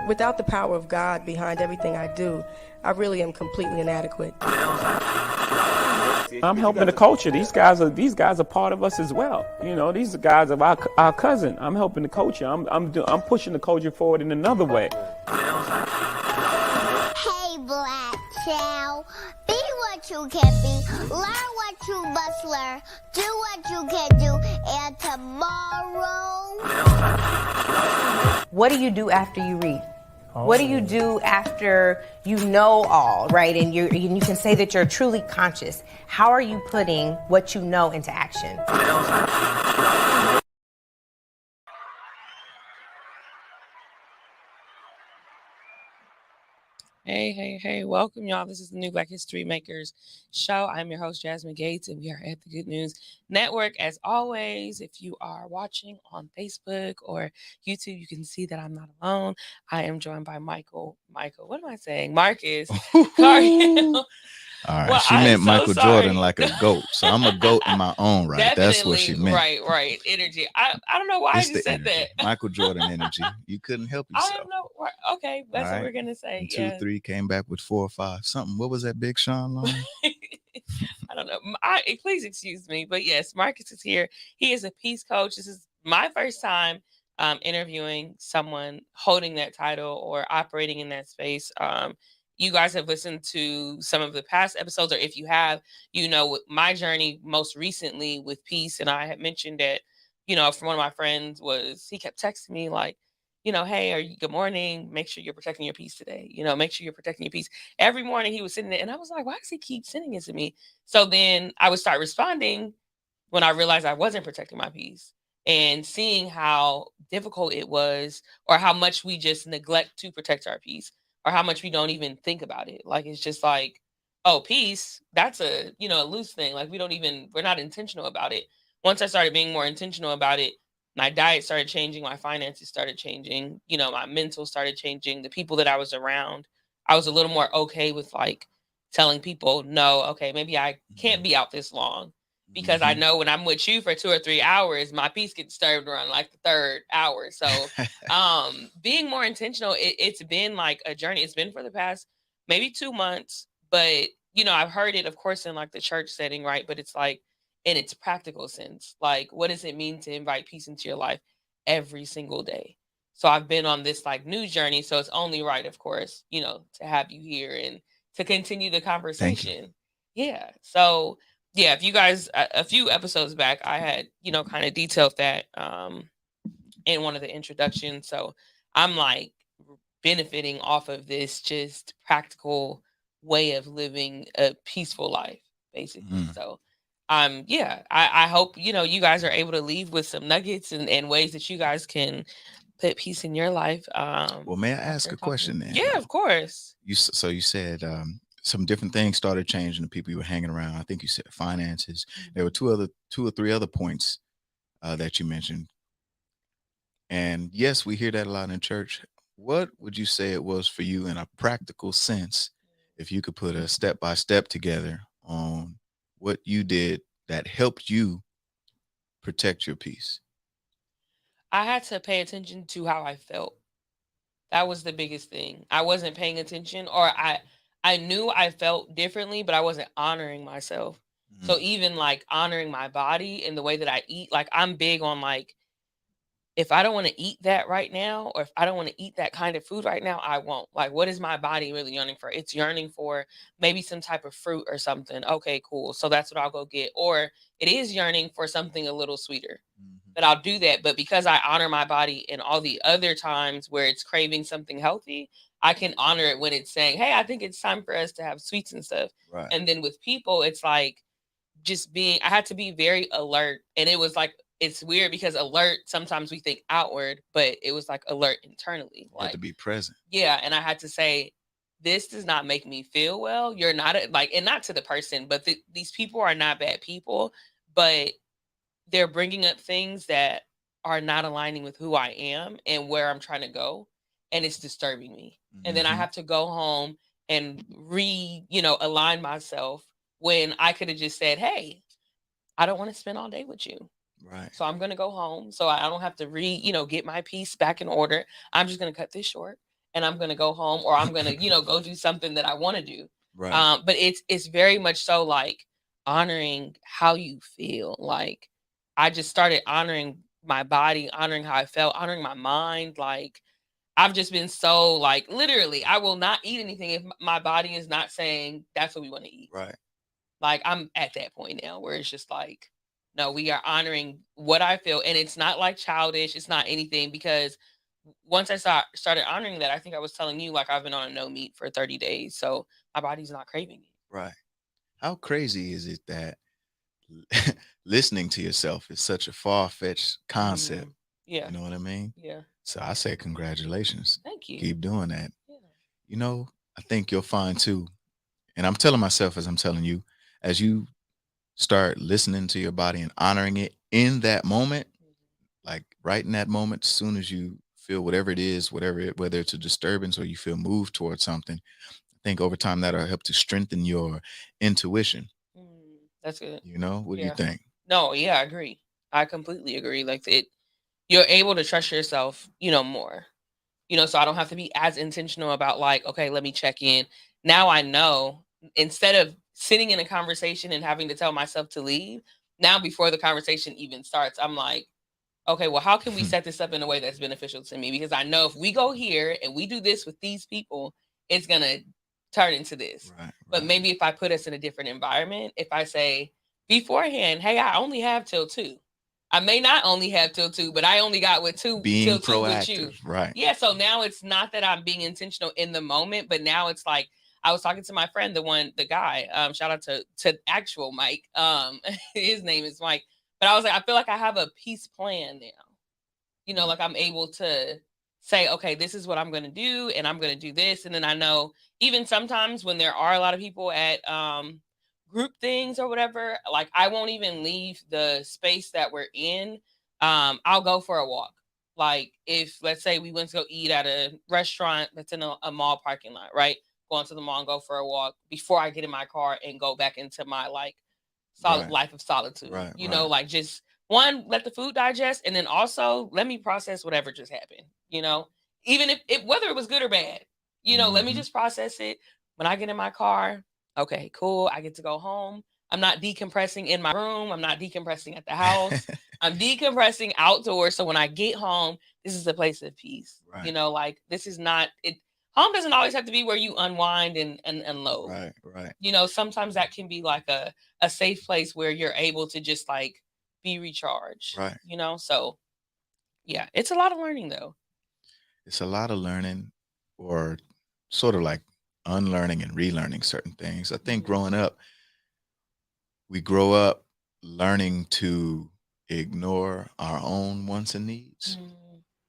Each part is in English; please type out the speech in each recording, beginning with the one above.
Without the power of God behind everything I do, I really am completely inadequate. I'm helping the culture. These guys are part of us as well. You know, these are guys of our cousin. I'm helping the culture. I'm pushing the culture forward in another way. Hey, black child, be what you can be, learn what you must learn, do what you can do, and tomorrow. What do you do after you read? What do you do after you know all, right? And you can say that you're truly conscious. How are you putting what you know into action? Hey, welcome y'all. This is the New Black History Makers show. I'm your host, Jasmine Gates, and we are at the Good News Network. As always, if you are watching on Facebook or YouTube, you can see that I'm not alone. I am joined by Michael, what am I saying? Marcus Cargill. All right, Well, she meant Michael Jordan like a GOAT. So I'm a GOAT in my own right. Definitely, that's what she meant. Right. Energy. I don't know why I just said energy. that. Michael Jordan energy. You couldn't help yourself. I don't know. Okay, that's what we're going to say. And yeah. 2, 3 came back with 4 or 5. Something. What was that Big Sean line? I don't know. Please excuse me. But yes, Marcus is here. He is a peace coach. This is my first time interviewing someone holding that title or operating in that space. You guys have listened to some of the past episodes, or if you have, you know, my journey most recently with peace. And I had mentioned that, you know, from one of my friends he kept texting me like, you know, hey, good morning. Make sure you're protecting your peace today. You know, make sure you're protecting your peace. Every morning he was sending it. And I was like, why does he keep sending it to me? So then I would start responding when I realized I wasn't protecting my peace and seeing how difficult it was, or how much we just neglect to protect our peace, or how much we don't even think about it. Like, it's just like, oh, peace, that's a loose thing. Like, we're not intentional about it. Once I started being more intentional about it, my diet started changing, my finances started changing, you know, my mental started changing, the people that I was around, I was a little more okay with like telling people, no, okay, maybe I can't be out this long, because I know when I'm with you for 2 or 3 hours, my peace gets disturbed around like the 3rd hour. So being more intentional, it's been like a journey. It's been for the past maybe 2 months, but you know, I've heard it, of course, in like the church setting, right? But it's like in its practical sense, like, what does it mean to invite peace into your life every single day? So I've been on this like new journey. So it's only right, of course, you know, to have you here and to continue the conversation. Yeah. So yeah, if you guys, a few episodes back, I had, you know, kind of detailed that in one of the introductions. So I'm like benefiting off of this just practical way of living a peaceful life, basically. So I hope, you know, you guys are able to leave with some nuggets and ways that you guys can put peace in your life. Well, may I ask a question then? Yeah, of course. You said some different things started changing, the people you were hanging around. I think you said finances. There were 2 or 3 other points that you mentioned. And yes, we hear that a lot in church. What would you say it was for you in a practical sense, if you could put a step-by-step together on what you did that helped you protect your peace? I had to pay attention to how I felt. That was the biggest thing. I wasn't paying attention, or I knew I felt differently, but I wasn't honoring myself. So even like honoring my body and the way that I eat, like I'm big on like, if I don't want to eat that right now, or if I don't want to eat that kind of food right now, I won't. Like, what is my body really yearning for? It's yearning for maybe some type of fruit or something. Okay, cool. So that's what I'll go get. Or it is yearning for something a little sweeter. But I'll do that. But because I honor my body in all the other times where it's craving something healthy, I can honor it when it's saying, hey, I think it's time for us to have sweets and stuff. Right. And then with people, it's like I had to be very alert. And it was like, it's weird because alert, sometimes we think outward, but it was like alert internally. You had to be present. Yeah. And I had to say, this does not make me feel well. You're not and not to the person, but these people are not bad people, but they're bringing up things that are not aligning with who I am and where I'm trying to go. And it's disturbing me. And then I have to go home and align myself, when I could have just said, hey, I don't want to spend all day with you. Right. So I'm going to go home so I don't have to get my peace back in order. I'm just going to cut this short. and I'm going to go home, or I'm going to, go do something that I want to do. Right. But it's very much so like honoring how you feel. Like I just started honoring my body, honoring how I felt, honoring my mind. Like I've just been so like, literally, I will not eat anything if my body is not saying that's what we want to eat. Right. Like I'm at that point now where it's just like, no, we are honoring what I feel. And it's not like childish. It's not anything, because once I started honoring that, I think I was telling you, like I've been on a no meat for 30 days. So my body's not craving it. Right. How crazy is it that listening to yourself is such a far-fetched concept? Yeah. You know what I mean? Yeah. So I say congratulations. Thank you. Keep doing that. Yeah. I think you'll find too, and I'm telling myself as I'm telling you, as you start listening to your body and honoring it in that moment, like right in that moment, as soon as you feel whatever it is, whether it's a disturbance or you feel moved towards something, I think over time that'll help to strengthen your intuition. That's good. What do you think? No, yeah, I agree. I completely agree. Like you're able to trust yourself, more. So I don't have to be as intentional about like, okay, let me check in. Now I know, instead of sitting in a conversation and having to tell myself to leave, now before the conversation even starts, I'm like, okay, well, how can we set this up in a way that's beneficial to me? Because I know if we go here and we do this with these people, it's going to turn into this. Right. But maybe if I put us in a different environment, if I say beforehand, hey, I only have till 2. I may not only have till 2, but I only got with 2 being till 2 proactive, with you. right? Yeah. So now it's not that I'm being intentional in the moment, but now it's like I was talking to my friend, the guy. Shout out to actual Mike. His name is Mike. But I was like, I feel like I have a peace plan now. Like I'm able to say, okay, this is what I'm going to do, and I'm going to do this, and then I know even sometimes when there are a lot of people at group things or whatever, like I won't even leave the space that we're in. I'll go for a walk. Like if let's say we went to go eat at a restaurant that's in a mall parking lot, right? Go into the mall and go for a walk before I get in my car and go back into my like solid life of solitude. Right. Like just one, let the food digest, and then also let me process whatever just happened. Even if whether it was good or bad, let me just process it. When I get in my car, okay, cool. I get to go home. I'm not decompressing in my room. I'm not decompressing at the house. I'm decompressing outdoors. So when I get home, this is a place of peace. Right. Like this is not it. Home doesn't always have to be where you unwind and unload. Right. Sometimes that can be like a safe place where you're able to just like be recharged. Right. So yeah, it's a lot of learning though. It's a lot of learning, or sort of like unlearning and relearning certain things. I think growing up, we grow up learning to ignore our own wants and needs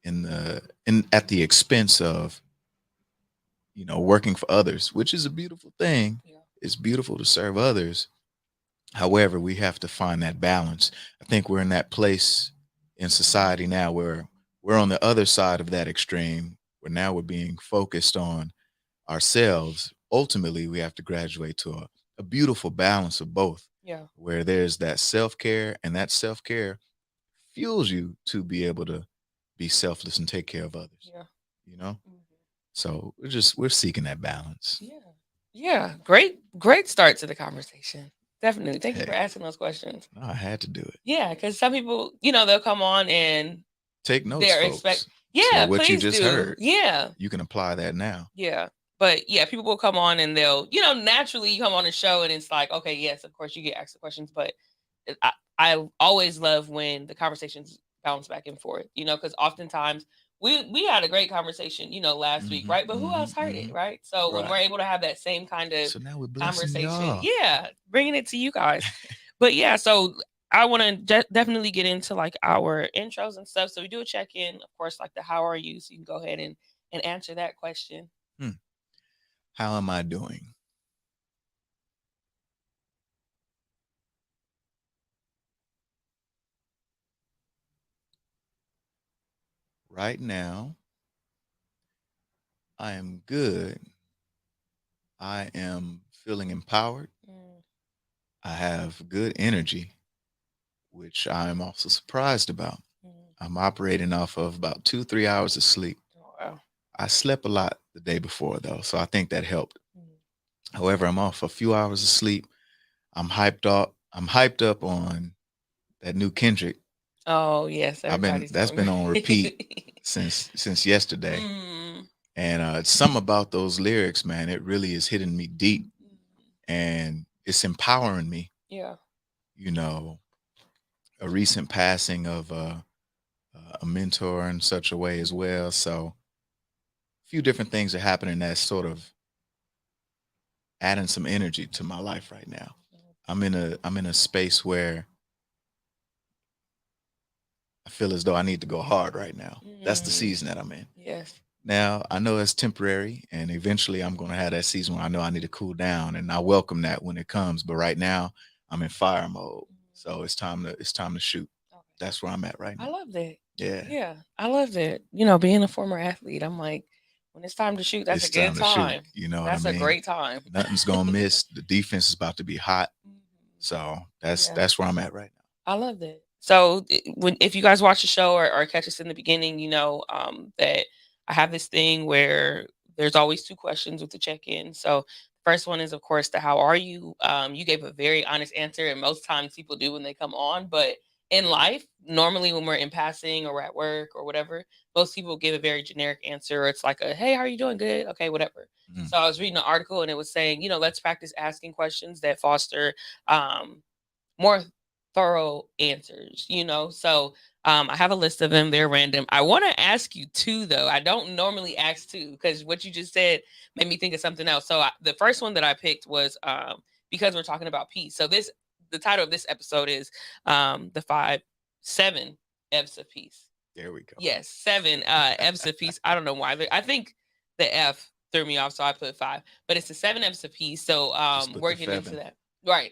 at the expense of working for others, which is a beautiful thing. Yeah. It's beautiful to serve others. However, we have to find that balance. I think we're in that place in society now where we're on the other side of that extreme, where now we're being focused on ourselves. Ultimately, we have to graduate to a beautiful balance of both. Yeah. Where there's that self-care, and that self-care fuels you to be able to be selfless and take care of others. Yeah. So we're seeking that balance. Yeah. Yeah. Great start to the conversation. Definitely. Thank you for asking those questions. No, I had to do it. Yeah, because some people, they'll come on and take notes, folks. Yeah, so what please you just heard. Yeah. You can apply that now. Yeah. But yeah, people will come on and they'll, naturally you come on the show and it's like, okay, yes, of course you get asked the questions, but I always love when the conversations bounce back and forth, because oftentimes we had a great conversation, last week, right? But who else heard it, right? So when we're able to have that same kind of so now we're conversation, bringing it to you guys. But yeah, so I want to definitely get into like our intros and stuff. So we do a check-in, of course, like the how are you? So you can go ahead and answer that question. How am I doing? Right now, I am good. I am feeling empowered. I have good energy, which I am also surprised about. I'm operating off of about 2-3 hours of sleep. Oh, wow. I slept a lot the day before though, so I think that helped. However, I'm off a few hours of sleep. I'm hyped up. I'm hyped up on that new Kendrick. Oh yes, everybody's That's going been on repeat since yesterday. And it's something about those lyrics, man. It really is hitting me deep, and it's empowering me. Yeah. You know, a recent passing of a mentor in such a way as well. So a few different things are happening that's sort of adding some energy to my life right now. I'm in a space where I feel as though I need to go hard right now. That's the season that I'm in. Yes. Now, I know it's temporary, and eventually I'm going to have that season where I know I need to cool down, and I welcome that when it comes. But right now, I'm in fire mode, so it's time to shoot. Okay. That's where I'm at right I now. love that. Yeah, Yeah, I love that. You know, being a former athlete, I'm like, when it's time to shoot, that's it's a good time to shoot. time. You know That's what I mean? a great time. Nothing's gonna miss. The defense is about to be hot, so that's where I'm at right now. I love that. So if you guys watch the show or catch us in the beginning, you know that I have this thing where there's always 2 questions with the check-in. So the first one is, of course, the how are you? You gave a very honest answer, and most times people do when they come on. But in life, normally when we're in passing or we're at work or whatever, most people give a very generic answer. It's like a, hey, how are you doing? Good. Okay, whatever. Mhm. So I was reading an article and it was saying, you know, let's practice asking questions that foster more thorough answers, you know? So I have a list of them. They're random. I want to ask you 2, though. I don't normally ask 2 because what you just said made me think of something else. So the first one that I picked was because we're talking about peace. So the title of this episode is the 7 F's of peace. There we go. Yes, 7 F's of peace. I don't know why. I think the F threw me off, so I put 5. But it's the 7 F's of peace. So we're getting into that. Right.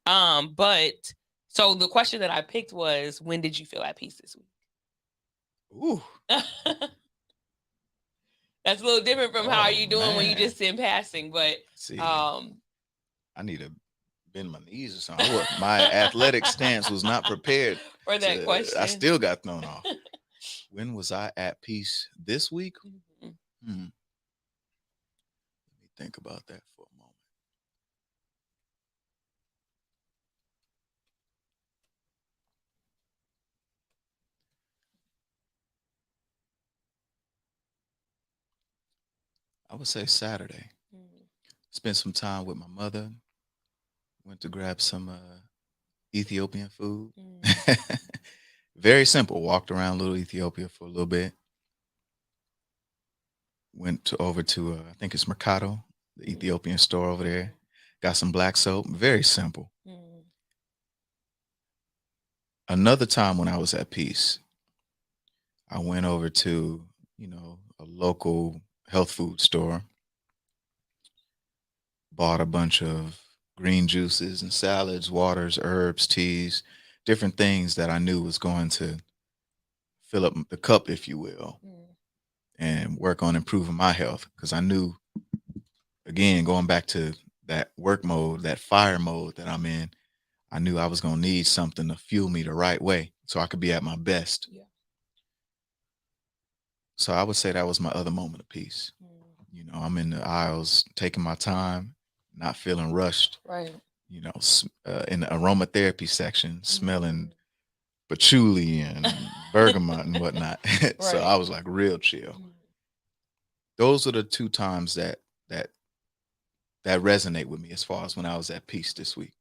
But so the question that I picked was, when did you feel at peace this week? Ooh. That's a little different from how are you doing when you Man. just in passing, but See, I need to bend my knees or something. My athletic stance was not prepared for that question. I still got thrown off. When was I at peace this week? Mhm. Let me think about that for a moment. I would say Saturday. Spent some time with my mother. Went to grab some Ethiopian food. Very simple. Walked around Little Ethiopia for a little bit. Went over to I think it's Mercado, the Ethiopian store over there. Got some black soap. Very simple. Another time when I was at peace, I went over to, a local health food store, bought a bunch of green juices and salads, waters, herbs, teas, different things that I knew was going to fill up the cup, if you will, and work on improving my health. Because I knew, again, going back to that work mode, that fire mode that I'm in, I knew I was going to need something to fuel me the right way so I could be at my best. Yeah. So I would say that was my other moment of peace. I'm in the aisles, taking my time, not feeling rushed. Right. In the aromatherapy section, smelling patchouli and bergamot and whatnot. Right. So I was like real chill. Those are the 2 times that resonate with me as far as when I was at peace this week.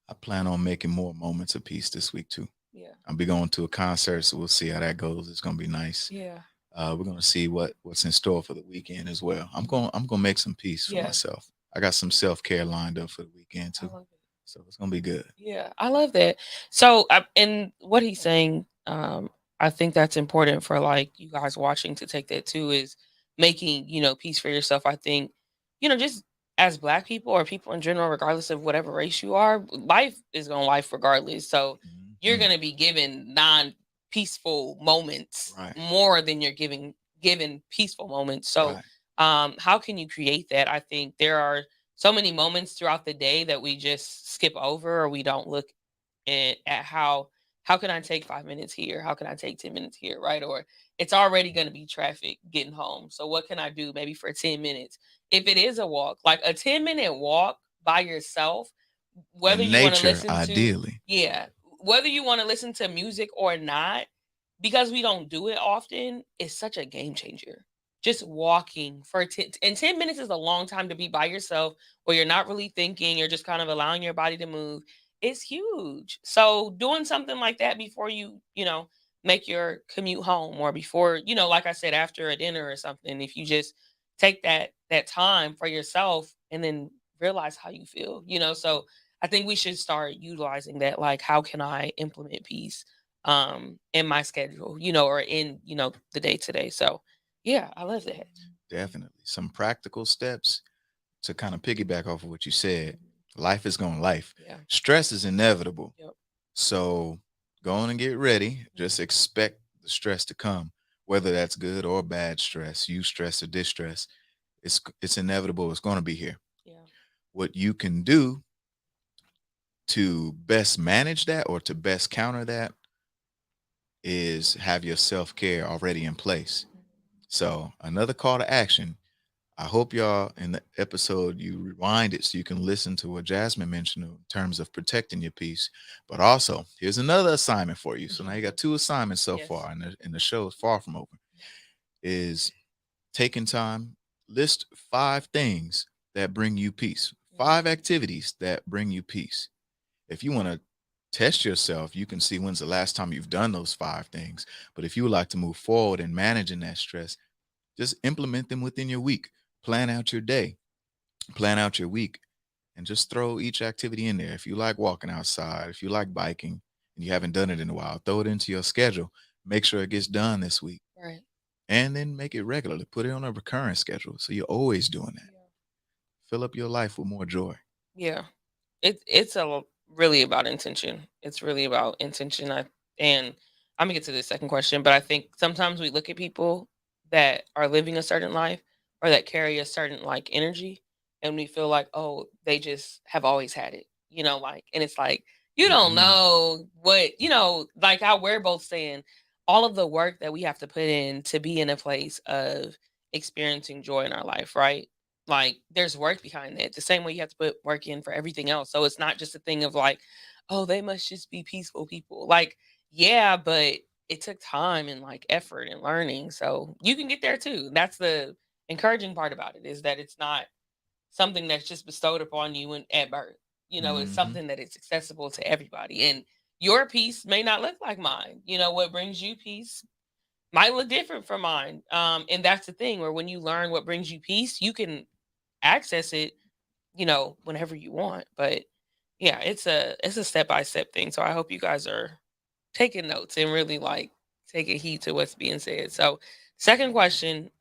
I plan on making more moments of peace this week too. Yeah. I'll be going to a concert, so we'll see how that goes. It's gonna be nice. Yeah. We're gonna see what's in store for the weekend as well. I'm gonna make some peace for myself. I got some self-care lined up for the weekend too. So it's gonna be good. Yeah, I love that. So and what he's saying, I think that's important for like you guys watching to take that too, is making, peace for yourself. I think, just as Black people or people in general, regardless of whatever race you are, life is going to life regardless. So you're going to be given non-peaceful moments more than you're given peaceful moments. So how can you create that? I think there are so many moments throughout the day that we just skip over, or we don't look at how can I take 5 minutes here? How can I take 10 minutes here? Right. Or it's already going to be traffic getting home. So what can I do maybe for 10 minutes? If it is a walk, like a 10-minute walk by yourself, whether In you want to nature, listen to, ideally. yeah, whether you want to listen to music or not, because we don't do it often, it's such a game changer. Just walking for 10 minutes is a long time to be by yourself where you're not really thinking, you're just kind of allowing your body to move. It's huge. So doing something like that before you make your commute home, or before, like I said, after a dinner or something, if you just take that time for yourself and then realize how you feel. So I think we should start utilizing that. Like, how can I implement peace in my schedule, or in, the day to day. So yeah, I love that. Definitely. Some practical steps to kind of piggyback off of what you said. Life is going life. Yeah. Stress is inevitable. Yep. So go on and get ready. Just expect the stress to come, whether that's good or bad stress, stress or distress. It's inevitable. It's going to be here. Yeah. What you can do to best manage that or to best counter that is have your self-care already in place. So another call to action. I hope y'all in the episode you rewind it so you can listen to what Jasmine mentioned in terms of protecting your peace. But also, here's another assignment for you. So now you got 2 assignments so Yes. far, and the show is far from over. Is taking time, list 5 things that bring you peace, 5 activities that bring you peace. If you want to test yourself, you can see when's the last time you've done those 5 things. But if you would like to move forward in managing that stress, just implement them within your week. Plan out your day, plan out your week, and just throw each activity in there. If you like walking outside, if you like biking and you haven't done it in a while, throw it into your schedule. Make sure it gets done this week. Right. And then make it regularly. Put it on a recurring schedule so you're always doing that. Fill up your life with more joy. Yeah. It's really about intention. It's really about intention. And I'm gonna get to the second question, but I think sometimes we look at people that are living a certain life or that carry a certain like energy, and we feel like, oh, they just have always had it, and it's like, you don't know what, like how we're both saying, all of the work that we have to put in to be in a place of experiencing joy in our life, right? Like, there's work behind that. The same way you have to put work in for everything else. So it's not just a thing of like, oh, they must just be peaceful people. Like, yeah, but it took time and like effort and learning. So you can get there too. That's the encouraging part about it, is that it's not something that's just bestowed upon you at birth. It's something that is accessible to everybody. And your peace may not look like mine. What brings you peace might look different from mine. And that's the thing, where when you learn what brings you peace, you can access it, whenever you want. But yeah, it's a step-by-step thing. So I hope you guys are taking notes and really like taking heed to what's being said. So second question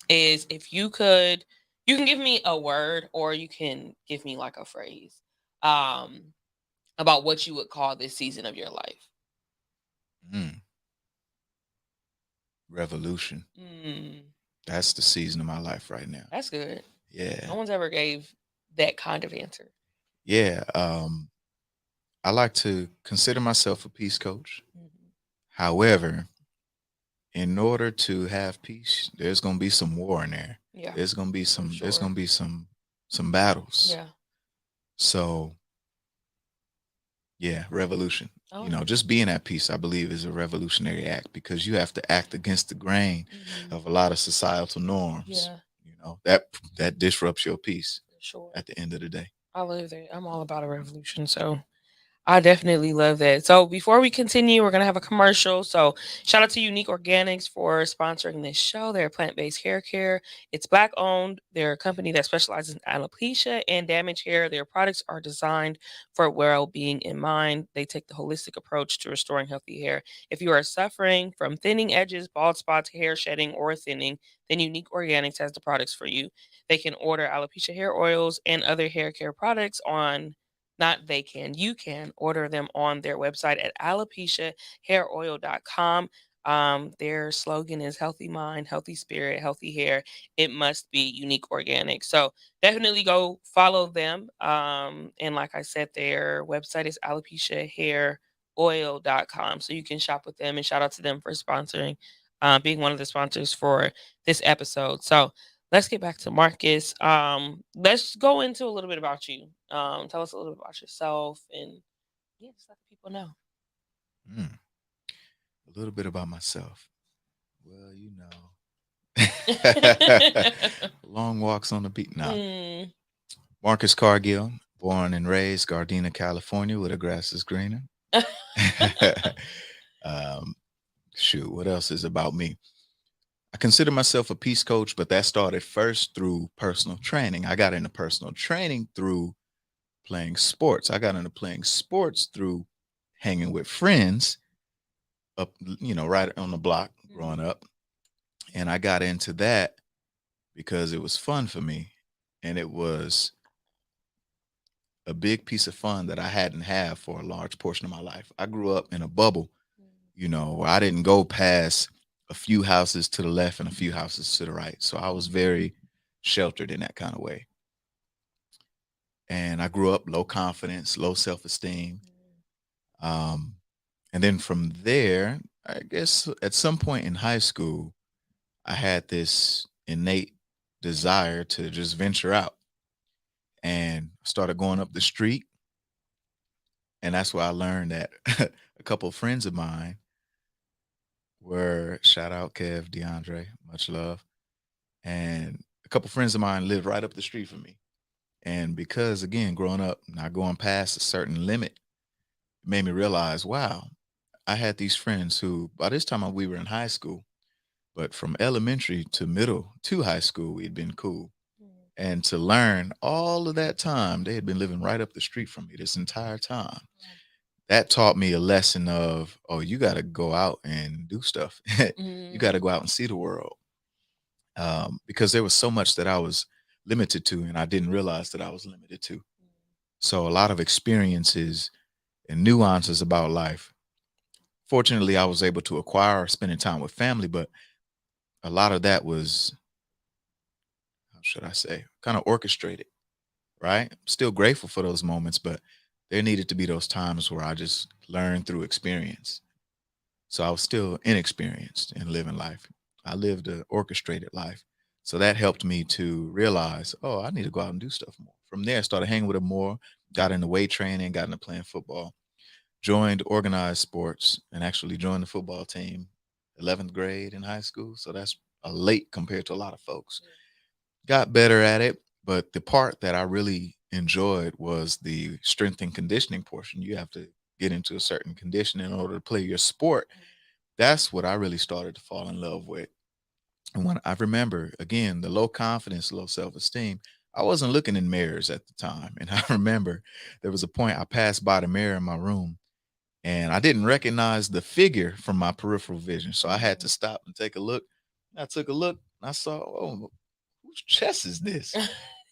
is, if you can give me a word, or you can give me like a phrase about what you would call this season of your life. Revolution. That's the season of my life right now. That's good. Yeah. No one's ever gave that kind of answer. Yeah. I like to consider myself a peace coach. However, in order to have peace, there's gonna be some war in there. Yeah. There's gonna be some battles. Yeah. So yeah, revolution. Oh. Just being at peace, I believe, is a revolutionary act, because you have to act against the grain of a lot of societal norms. Yeah. That disrupts your peace Sure. at the end of the day. I love that. I'm all about a revolution. So I definitely love that. So before we continue, we're going to have a commercial. So shout out to Unique Organics for sponsoring this show. They're plant-based hair care. It's Black owned. They're a company that specializes in alopecia and damaged hair. Their products are designed for well-being in mind. They take the holistic approach to restoring healthy hair. If you are suffering from thinning edges, bald spots, hair shedding, or thinning, then Unique Organics has the products for you. They can order alopecia hair oils and other hair care products on you can order them on their website at alopeciahairoil.com. Their slogan is healthy mind, healthy spirit, healthy hair. It must be Unique Organic. So definitely go follow them. And like I said, their website is alopeciahairoil.com. So you can shop with them, and shout out to them for sponsoring being one of the sponsors for this episode. So let's get back to Marcus. Let's go into a little bit about you. Tell us a little bit about yourself, and yeah, just let the people know. A little bit about myself. Well, long walks on the beach. Now, Marcus Cargill, born and raised Gardena, California, where the grass is greener. Shoot, what else is about me? I consider myself a peace coach, but that started first through personal training. I got into personal training through playing sports. I got into playing sports through hanging with friends up, right on the block growing up. And I got into that because it was fun for me. And it was a big piece of fun that I hadn't had for a large portion of my life. I grew up in a bubble, where I didn't go past a few houses to the left and a few houses to the right. So I was very sheltered in that kind of way. And I grew up low confidence, low self-esteem. And then from there, I guess at some point in high school, I had this innate desire to just venture out and started going up the street. And that's where I learned that a couple of friends of mine were, shout out Kev, DeAndre, much love. And a couple of friends of mine lived right up the street from me. And because, again, growing up, not going past a certain limit, it made me realize, wow, I had these friends who, by this time we were in high school, but from elementary to middle to high school, we'd been cool. And to learn all of that time, they had been living right up the street from me this entire time. That taught me a lesson of, oh, you got to go out and do stuff. You got to go out and see the world. Because there was so much that I was limited to, and I didn't realize that I was limited to. So a lot of experiences and nuances about life. Fortunately, I was able to acquire spending time with family, but a lot of that was, how should I say, kind of orchestrated, right? Still grateful for those moments, but there needed to be those times where I just learned through experience. So I was still inexperienced in living life. I lived an orchestrated life. So that helped me to realize, oh, I need to go out and do stuff more. From there, I started hanging with them more, got into weight training, got into playing football, joined organized sports, and actually joined the football team 11th grade in high school. So that's a late compared to a lot of folks. Got better at it. But the part that I really enjoyed was the strength and conditioning portion. You have to get into a certain condition in order to play your sport. That's what I really started to fall in love with. And when I remember, again, the low confidence, low self-esteem, I wasn't looking in mirrors at the time. And I remember there was a point I passed by the mirror in my room and I didn't recognize the figure from my peripheral vision. So I had to stop and take a look. I took a look and I saw, oh, whose chest is this?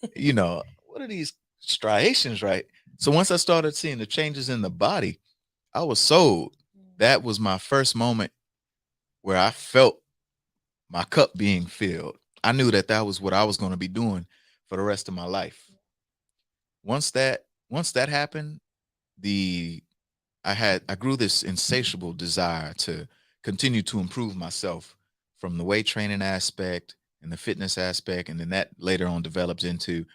What are these striations, right? So once I started seeing the changes in the body, I was sold. That was my first moment where I felt my cup being filled. I knew that was what I was going to be doing for the rest of my life. Once that happened, I grew this insatiable desire to continue to improve myself from the weight training aspect and the fitness aspect. And then that later on developed into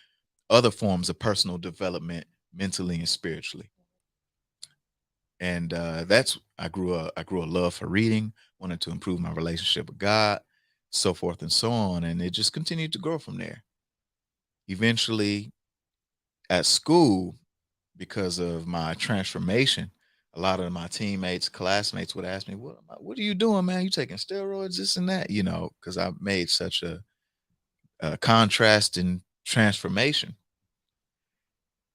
other forms of personal development, mentally and spiritually. And I grew a love for reading, wanted to improve my relationship with God, so forth and so on. And it just continued to grow from there. Eventually at school, because of my transformation, a lot of my teammates, classmates would ask me, what are you doing, man? You taking steroids, this and that, because I made such a contrast and transformation.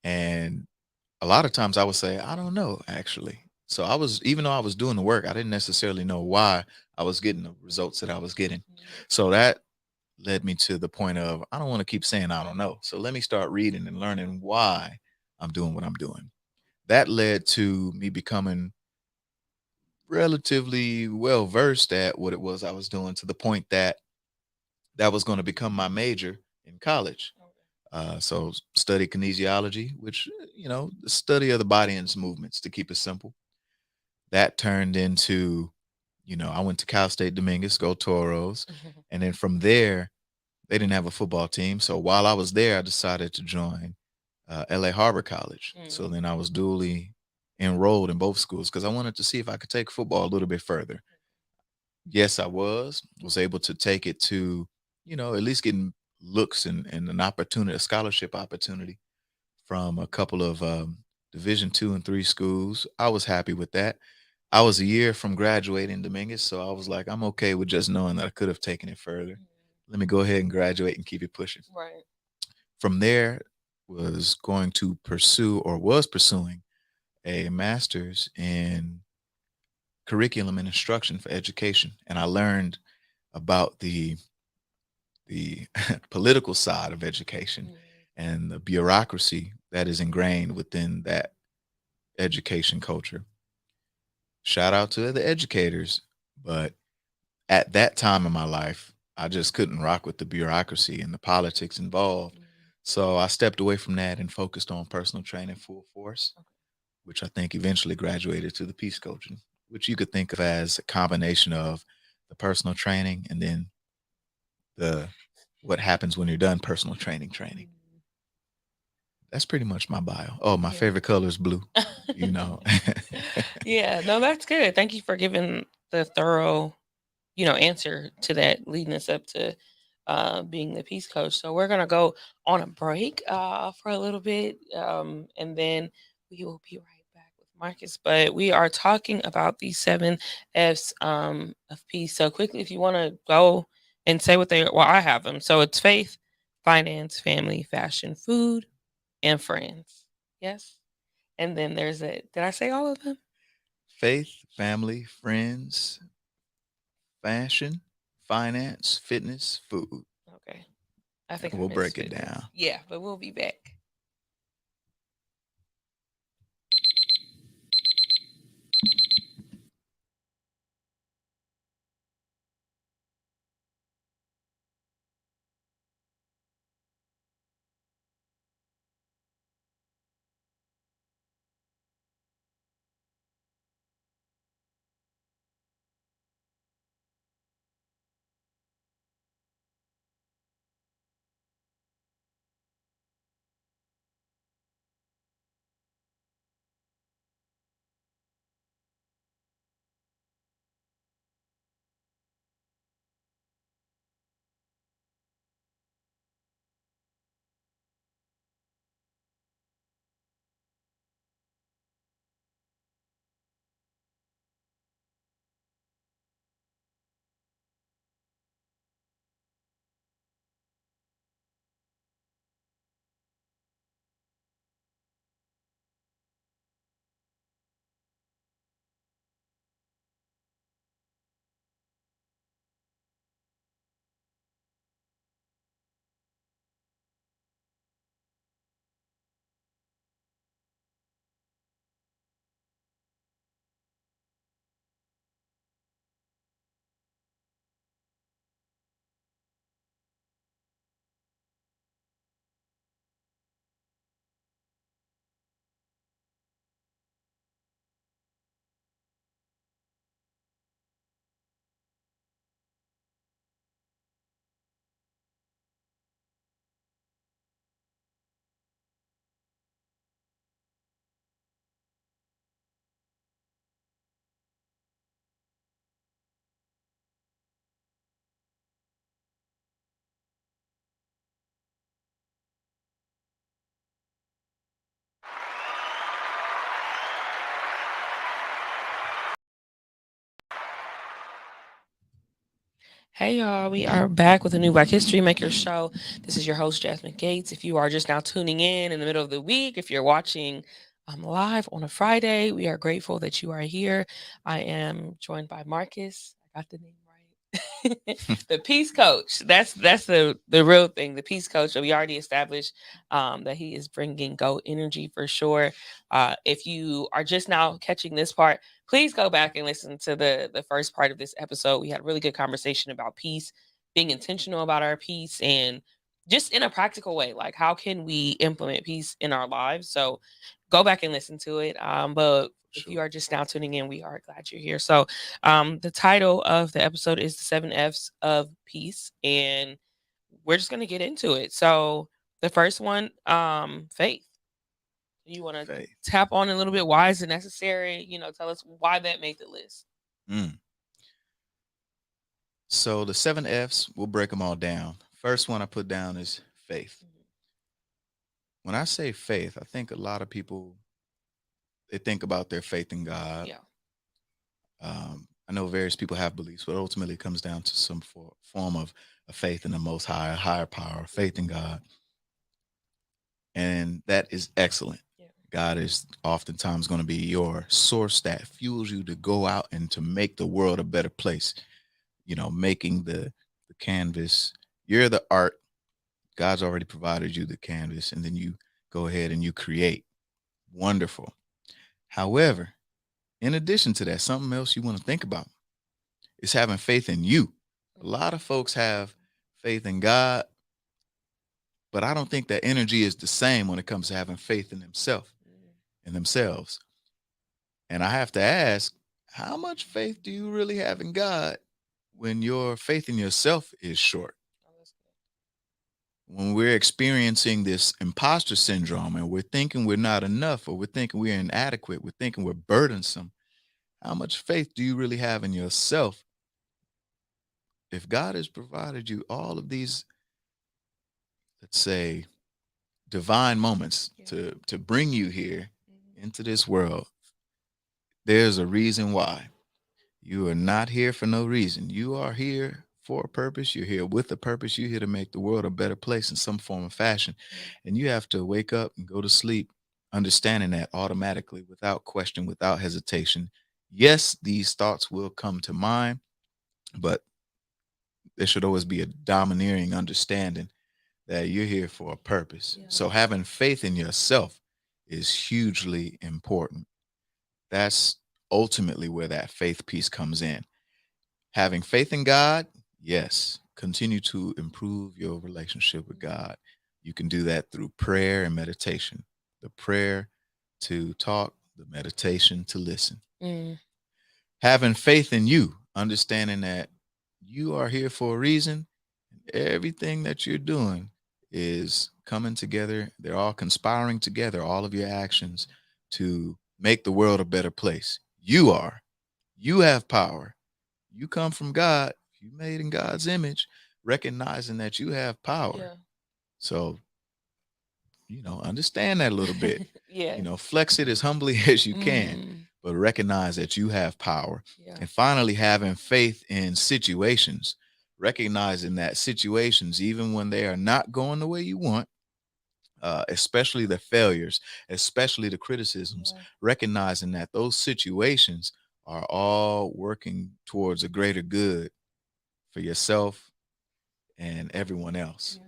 And a lot of times I would say, I don't know, actually. So even though I was doing the work, I didn't necessarily know why I was getting the results that I was getting. So that led me to the point of, I don't want to keep saying, I don't know. So let me start reading and learning why I'm doing what I'm doing. That led to me becoming relatively well-versed at what it was I was doing, to the point that was going to become my major in college. So study kinesiology, which, the study of the body and its movements, to keep it simple. That turned into, I went to Cal State Dominguez, go Toros. And then from there, they didn't have a football team. So while I was there, I decided to join LA Harbor College. So then I was dually enrolled in both schools because I wanted to see if I could take football a little bit further. Yes, I was able to take it to, at least getting looks and an opportunity, a scholarship opportunity from a couple of Division 2 and 3 schools. I was happy with that. I was a year from graduating Dominguez, so I was like, I'm okay with just knowing that I could have taken it further. Let me go ahead and graduate and keep it pushing. Right. From there, was going to pursue or was pursuing a master's in curriculum and instruction for education, and I learned about the political side of education and the bureaucracy that is ingrained within that education culture. Shout out to the educators, but at that time in my life, I just couldn't rock with the bureaucracy and the politics involved. So I stepped away from that and focused on personal training full force, which I think eventually graduated to the peace coaching, which you could think of as a combination of the personal training and then the what happens when you're done personal training. That's pretty much my bio. Oh, my favorite color is blue. Yeah, no, that's good. Thank you for giving the thorough, answer to that, leading us up to being the peace coach. So we're gonna go on a break for a little bit, and then we will be right back with Marcus. But we are talking about the 7 F's of peace. So quickly, if you want to go and say what they are, well, I have them. So it's faith, finance, family, fashion, food, and friends. Yes. And then there's did I say all of them? Faith, family, friends, fashion, finance, fitness, food. Okay. I think we'll break it down. Yeah, but we'll be back. Hey y'all, we are back with a new Black History Maker show. This is your host, Jasmine Gates. If you are just now tuning in the middle of the week, if you're watching live on a Friday, we are grateful that you are here. I am joined by Marcus. I got the name right. The peace coach. That's the real thing. The peace coach. So we already established that he is bringing go energy for sure. If you are just now catching this part, please go back and listen to the first part of this episode. We had a really good conversation about peace, being intentional about our peace, and just in a practical way, like how can we implement peace in our lives. So go back and listen to it. But If Sure. you are just now tuning in, we are glad you're here. So, the title of the episode is the 7 F's of Peace, and we're just going to get into it. So, the first one, faith. You want to Faith. tap on a little bit? Why is it necessary? Tell us why that made the list. Mm. So the 7 F's, we'll break them all down. First one I put down is faith. When I say faith, I think a lot of people, they think about their faith in God. Yeah. I know various people have beliefs, but ultimately it comes down to some form of a faith in the Most High, a higher power, faith in God. And that is excellent. Yeah. God is oftentimes going to be your source that fuels you to go out and to make the world a better place. Making the canvas. You're the art. God's already provided you the canvas, and then you go ahead and you create. Wonderful. However, in addition to that, something else you want to think about is having faith in you. A lot of folks have faith in God, but I don't think that energy is the same when it comes to having faith in themselves. And I have to ask, how much faith do you really have in God when your faith in yourself is short? When we're experiencing this imposter syndrome and we're thinking we're not enough, or we're thinking we're inadequate, we're thinking we're burdensome, how much faith do you really have in yourself? If God has provided you all of these, let's say, divine moments to bring you here into this world, there's a reason why. You are not here for no reason. You are here for a purpose. You're here with a purpose. You're here to make the world a better place in some form or fashion. And you have to wake up and go to sleep understanding that automatically, without question, without hesitation. Yes, these thoughts will come to mind, but there should always be a domineering understanding that you're here for a purpose. Yeah. So having faith in yourself is hugely important. That's ultimately where that faith piece comes in. Having faith in God, yes, continue to improve your relationship with God. You can do that through prayer and meditation. The prayer to talk, the meditation to listen. Having faith in you, understanding that you are here for a reason. Everything that you're doing is coming together. They're all conspiring together, all of your actions, to make the world a better place. You have power. You come from God. You made in God's image, recognizing that you have power. Yeah. So, understand that a little bit. Yeah. Flex it as humbly as you can, but recognize that you have power. Yeah. And finally, having faith in situations, recognizing that situations, even when they are not going the way you want, especially the failures, especially the criticisms, recognizing that those situations are all working towards a greater good for yourself and everyone else. Yeah.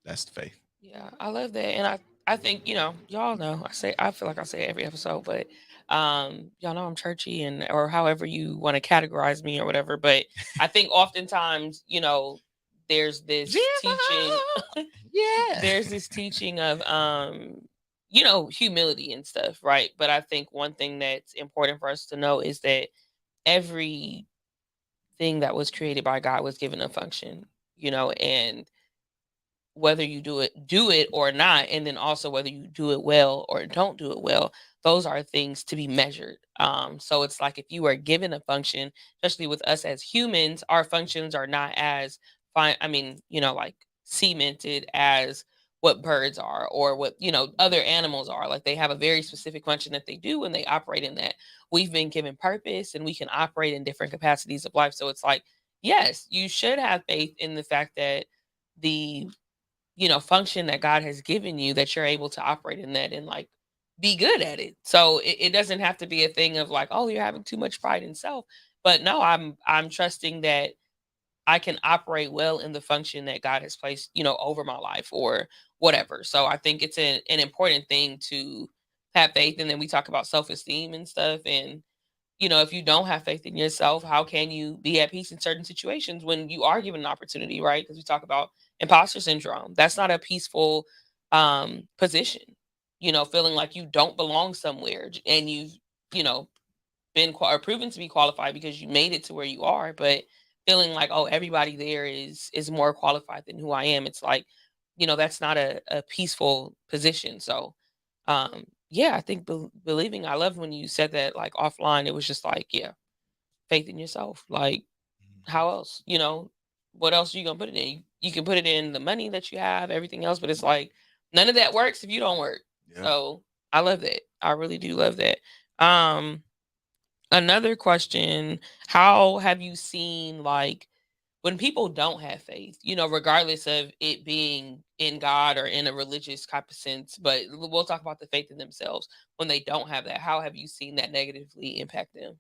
That's the faith. Yeah, I love that. And I think, y'all know, I feel like I say it every episode, but y'all know I'm churchy or however you want to categorize me or whatever. But I think oftentimes, there's this teaching. Yeah. There's this teaching of humility and stuff, right? But I think one thing that's important for us to know is that everything that was created by God was given a function, and whether you do it or not, and then also whether you do it well or don't do it well, those are things to be measured. So it's like if you are given a function, especially with us as humans, our functions are not as fine. I mean, like cemented as what birds are or what other animals are. Like they have a very specific function that they do and they operate in that. We've been given purpose and we can operate in different capacities of life. So it's like, yes, you should have faith in the fact that the function that God has given you, that you're able to operate in that and like be good at it. So it doesn't have to be a thing of like, oh, you're having too much pride in self. But no, I'm trusting that I can operate well in the function that God has placed, over my life or whatever. So I think it's an important thing to have faith. And then we talk about self-esteem and stuff. And if you don't have faith in yourself, how can you be at peace in certain situations when you are given an opportunity, right? Because we talk about imposter syndrome. That's not a peaceful position, feeling like you don't belong somewhere and you've, been or proven to be qualified because you made it to where you are, but feeling like, oh, everybody there is more qualified than who I am. It's like, that's not a peaceful position. So yeah, I think believing, I loved when you said that, like, offline, it was just like, yeah, faith in yourself. Like, how else, what else are you gonna put it in? You can put it in the money that you have, everything else, but it's like none of that works if you don't work. Yeah. So I love that. I really do love that. Um, Another question, how have you seen, like, when people don't have faith, regardless of it being in God or in a religious type of sense, but we'll talk about the faith in themselves. When they don't have that, how have you seen that negatively impact them?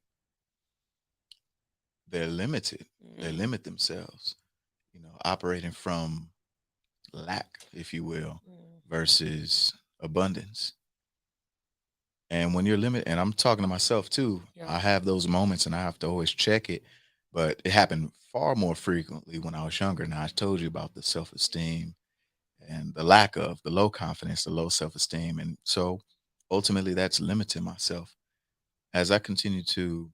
They're limited. They Mm, limit themselves, operating from lack, if you will, mm, versus abundance. And when you're limited, and I'm talking to myself too, yeah. I have those moments and I have to always check it. But it happened far more frequently when I was younger. Now, I told you about the self esteem and the lack of the low confidence, the low self esteem. And so ultimately, that's limiting myself. As I continue to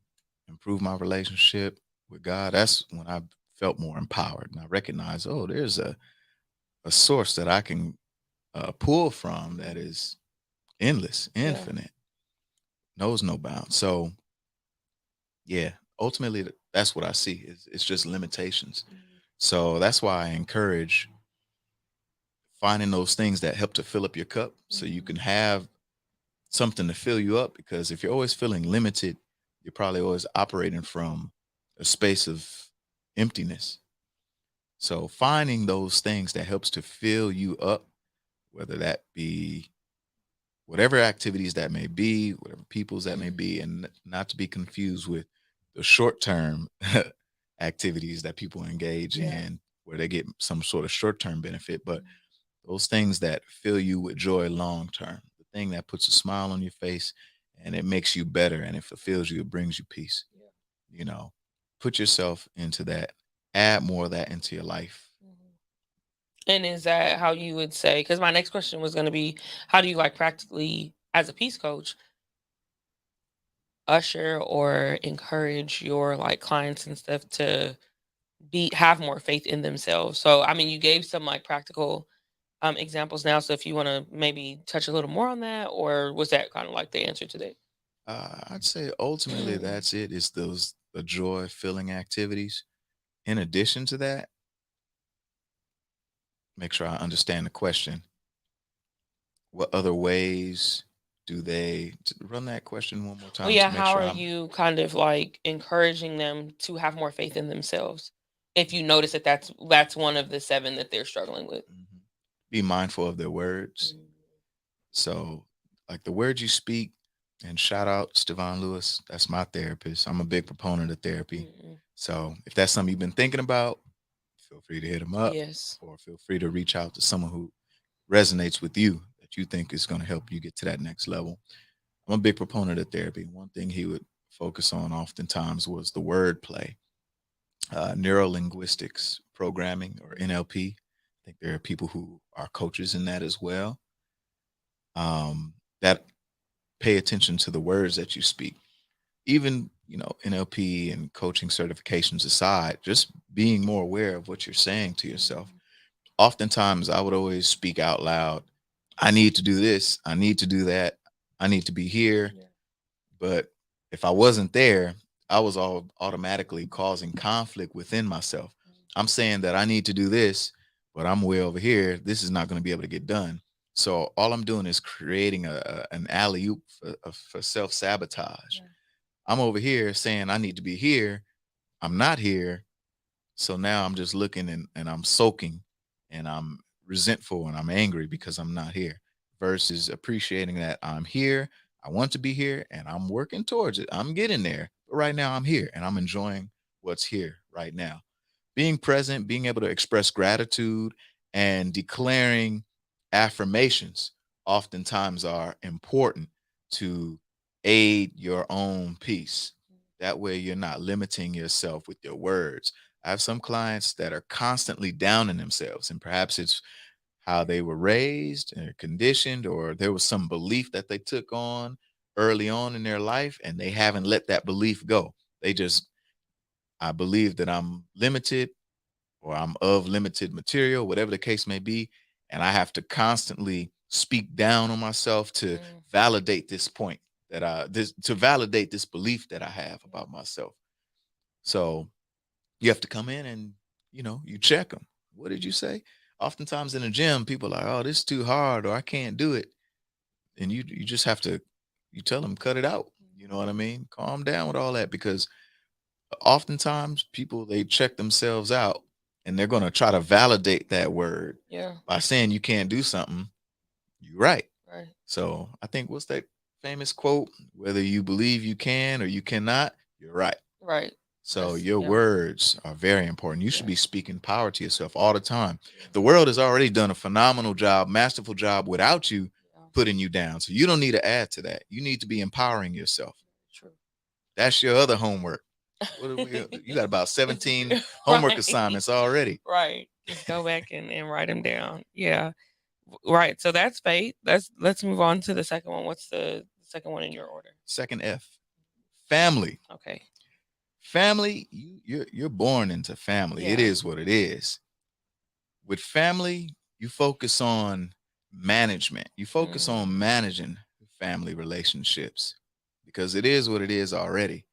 improve my relationship with God, that's when I felt more empowered. And I recognized, oh, there's a source that I can pull from that is endless, Yeah. infinite, knows no bounds. So, yeah, ultimately, that's what I see. It's just limitations. Mhm. So that's why I encourage finding those things that help to fill up your cup so you can have something to fill you up. Because if you're always feeling limited, you're probably always operating from a space of emptiness. So finding those things that helps to fill you up, whether that be whatever activities that may be, whatever peoples that may be, and not to be confused with the short term activities that people engage Yeah. in where they get some sort of short term benefit, but those things that fill you with joy long term, the thing that puts a smile on your face and it makes you better and it fulfills you, it brings you peace. Yeah. You know, put yourself into that, add more of that into your life. Mhm. And is that how you would say? Because my next question was going to be, how do you, like, practically, as a peace coach, usher or encourage your, like, clients and stuff to have more faith in themselves? So, I mean, you gave some, like, practical examples now. So if you want to maybe touch a little more on that, or was that kind of like the answer today? I'd say ultimately that's it. It's those the joy filling activities. In addition to that, make sure I understand the question. What other ways do they run that question one more Well, time yeah, to make how sure are I'm you kind of like encouraging them to have more faith in themselves? If you notice that that's one of the seven that they're struggling with. Mhm. Be mindful of their words. Mm, So, like the words you speak, and shout out Stevan Lewis. That's my therapist. I'm a big proponent of therapy. mm, So, if that's something you've been thinking about, feel free to hit him up yes. or feel free to reach out to someone who resonates with you that you think is going to help you get to that next level. I'm a big proponent of therapy. One thing he would focus on oftentimes was the wordplay, neuro linguistics programming or NLP. I think there are people who are coaches in that as well. That pay attention to the words that you speak. Even, NLP and coaching certifications aside, just being more aware of what you're saying to yourself. Oftentimes, I would always speak out loud. I need to do this. I need to do that. I need to be here. Yeah. But if I wasn't there, I was all automatically causing conflict within myself. I'm saying that I need to do this, but I'm way over here. This is not going to be able to get done. So all I'm doing is creating an alley oop for self sabotage. Yeah. I'm over here saying I need to be here. I'm not here. So now I'm just looking and I'm soaking and I'm resentful and I'm angry because I'm not here versus appreciating that I'm here. I want to be here and I'm working towards it. I'm getting there. But right now I'm here and I'm enjoying what's here right now. Being present, being able to express gratitude and declaring affirmations oftentimes are important to aid your own peace. That way you're not limiting yourself with your words. I have some clients that are constantly down in themselves, and perhaps it's how they were raised and conditioned, or there was some belief that they took on early on in their life and they haven't let that belief go. I believe that I'm limited or I'm of limited material, whatever the case may be. And I have to constantly speak down on myself to validate this point to validate this belief that I have about myself. So you have to come in and, you check them. What did you say? Oftentimes in the gym, people are like, oh, this is too hard or I can't do it. And you just have to, you tell them, cut it out. You know what I mean? Calm down with all that, because oftentimes people, they check themselves out and they're going to try to validate that word by saying you can't do something. You're right. Right. So I think, what's that famous quote? Whether you believe you can or you cannot, you're right. Right. So your words are very important. You should be speaking power to yourself all the time. The world has already done a phenomenal job, masterful job without you putting you down. So you don't need to add to that. You need to be empowering yourself. True. That's your other homework. You got about 17 homework assignments already. Right. Just go back and write them down. Yeah. Right. So that's faith. Let's move on to the second one. What's the second one in your order? Second F, family. Okay. Family, you're born into family. It is what it is. With family, you focus on management. You focus on managing family relationships, because it is what it is already.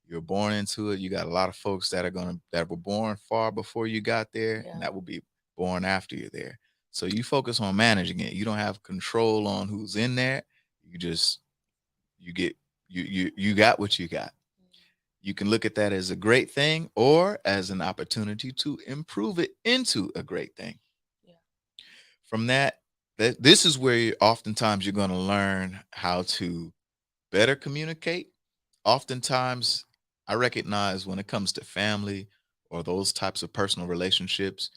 You're born into it. You got a lot of folks that were born far before you got there, and that will be born after you're there. So you focus on managing it. You don't have control on who's in there. You got what you got. You can look at that as a great thing or as an opportunity to improve it into a great thing. Yeah. From that, this is where oftentimes you're going to learn how to better communicate. Oftentimes, I recognize when it comes to family or those types of personal relationships,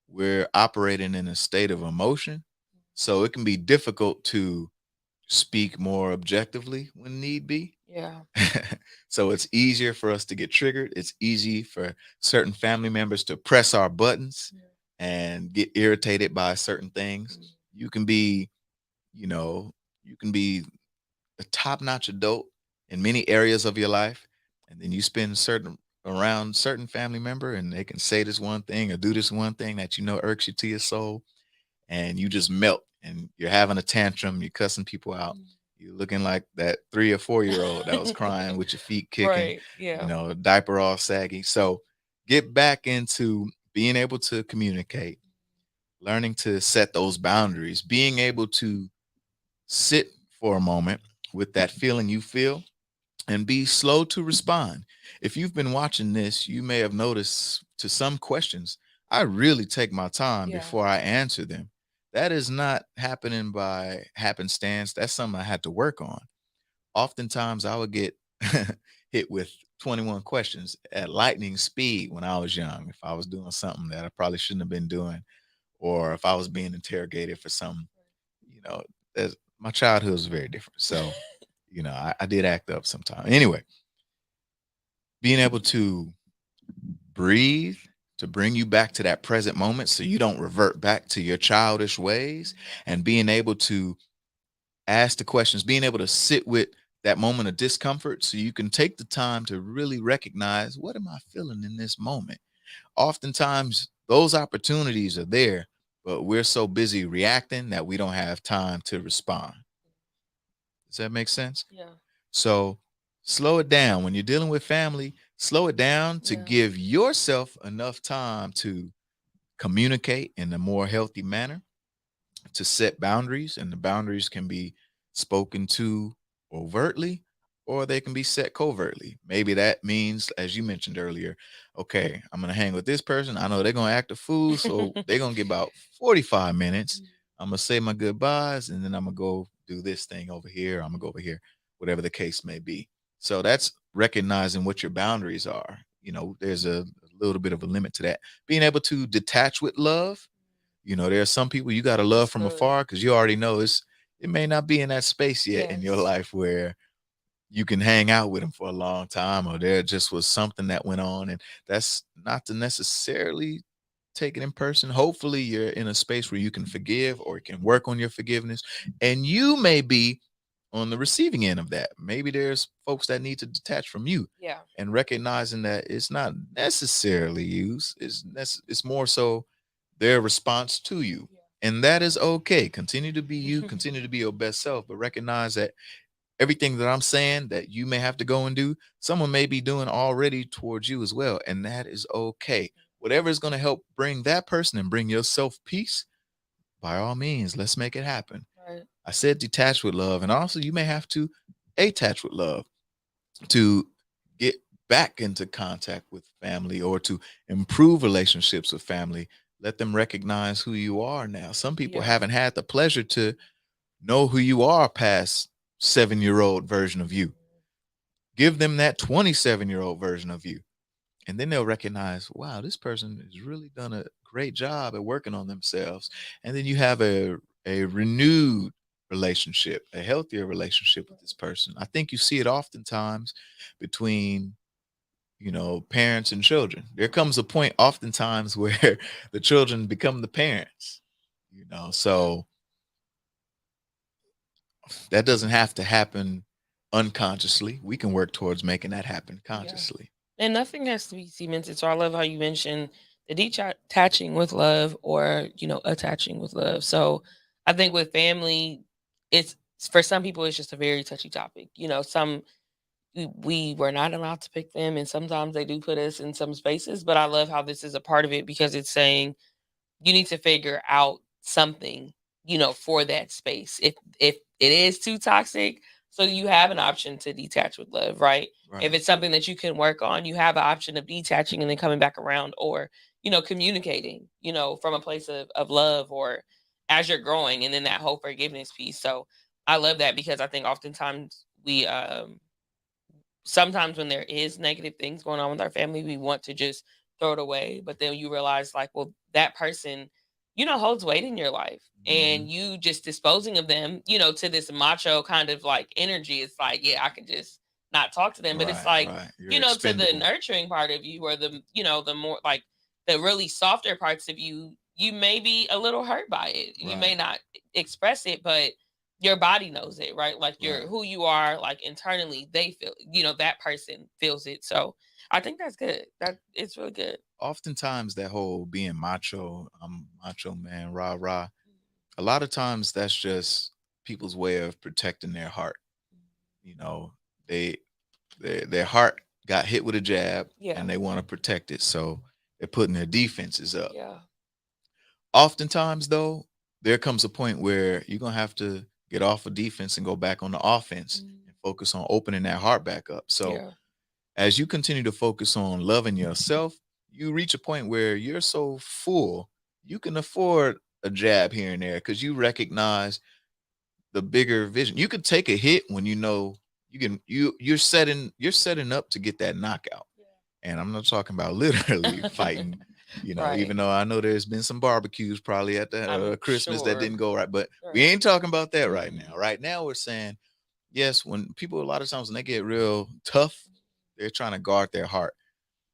we're operating in a state of emotion. So it can be difficult to speak more objectively when need be. Yeah. So it's easier for us to get triggered. It's easy for certain family members to press our buttons and get irritated by certain things. You can be a top-notch adult in many areas of your life, and then you spend around certain family member and they can say this one thing or do this one thing that irks you to your soul, and you just melt and you're having a tantrum, you're cussing people out. You're looking like that 3 or 4-year-old that was crying with your feet kicking, Right. Yeah. Diaper all saggy. So get back into being able to communicate, learning to set those boundaries, being able to sit for a moment with that feeling you feel and be slow to respond. If you've been watching this, you may have noticed to some questions, I really take my time before I answer them. That is not happening by happenstance. That's something I had to work on. Oftentimes I would get hit with 21 questions at lightning speed when I was young. If I was doing something that I probably shouldn't have been doing, or if I was being interrogated for something, my childhood was very different. So, I did act up sometimes. Anyway, being able to breathe, to bring you back to that present moment so you don't revert back to your childish ways, and being able to ask the questions, being able to sit with that moment of discomfort so you can take the time to really recognize, what am I feeling in this moment? Oftentimes those opportunities are there, but we're so busy reacting that we don't have time to respond. Does that make sense? Yeah. So slow it down. When you're dealing with family, slow it down to give yourself enough time to communicate in a more healthy manner, to set boundaries, and the boundaries can be spoken to overtly or they can be set covertly. Maybe that means, as you mentioned earlier, okay, I'm going to hang with this person. I know they're going to act a fool, so they're going to get about 45 minutes. I'm going to say my goodbyes, and then I'm going to go do this thing over here. I'm going to go over here, whatever the case may be. So that's recognizing what your boundaries are. There's a little bit of a limit to that. Being able to detach with love. There are some people you got to love from afar because you already know it may not be in that space yet in your life where you can hang out with them for a long time, or there just was something that went on, and that's not to necessarily take it in person. Hopefully you're in a space where you can forgive or can work on your forgiveness, and you may be on the receiving end of that. Maybe there's folks that need to detach from you, Yeah. and recognizing that it's not necessarily you. It's more so their response to you. And that is okay. Continue to be you, continue to be your best self, but recognize that everything that I'm saying that you may have to go and do, someone may be doing already towards you as well. And that is okay. Whatever is going to help bring that person and bring yourself peace, by all means, let's make it happen. Right. I said detach with love, and also you may have to attach with love to get back into contact with family or to improve relationships with family. Let them recognize who you are now. Some people Yeah. haven't had the pleasure to know who you are past 7-year-old version of you. Give them that 27-year-old version of you. And then they'll recognize, wow, this person has really done a great job at working on themselves. And then you have a renewed relationship, a healthier relationship with this person. I think you see it oftentimes between, parents and children. There comes a point oftentimes where the children become the parents, so that doesn't have to happen unconsciously. We can work towards making that happen consciously. And nothing has to be cemented. So I love how you mentioned the detaching with love or, attaching with love. So I think with family, it's for some people, it's just a very touchy topic. Some we were not allowed to pick them, and sometimes they do put us in some spaces. But I love how this is a part of it because it's saying you need to figure out something, for that space. If it is too toxic, so you have an option to detach with love, right? If it's something that you can work on, you have an option of detaching and then coming back around, or communicating, from a place of love, or as you're growing, and then that whole forgiveness piece. So I love that because I think oftentimes we sometimes when there is negative things going on with our family, we want to just throw it away. But then you realize, like, well, that person, holds weight in your life. And you just disposing of them, to this macho kind of like energy. It's like, yeah, I can just not talk to them. But it's like, You're to the expendable. nurturing part of you, or the, the more like the really softer parts of you, you may be a little hurt by it. You may not express it, but your body knows it, right? Like who you are, like internally, they feel, that person feels it. So I think that's good. That it's really good. Oftentimes that whole being macho, I'm macho man, rah rah. A lot of times that's just people's way of protecting their heart. They their heart got hit with a jab, Yeah. and they want to protect it. So they're putting their defenses up. Yeah. Oftentimes, though, there comes a point where you're gonna have to get off of defense and go back on the offense and focus on opening that heart back up. So as you continue to focus on loving yourself, you reach a point where you're so full, you can afford a jab here and there because you recognize the bigger vision. You could take a hit when you're setting up to get that knockout. And I'm not talking about literally fighting, even though I know there's been some barbecues probably at the Christmas that didn't go right, but we ain't talking about that right now. Right now we're saying, yes, when people, a lot of times when they get real tough, they're trying to guard their heart.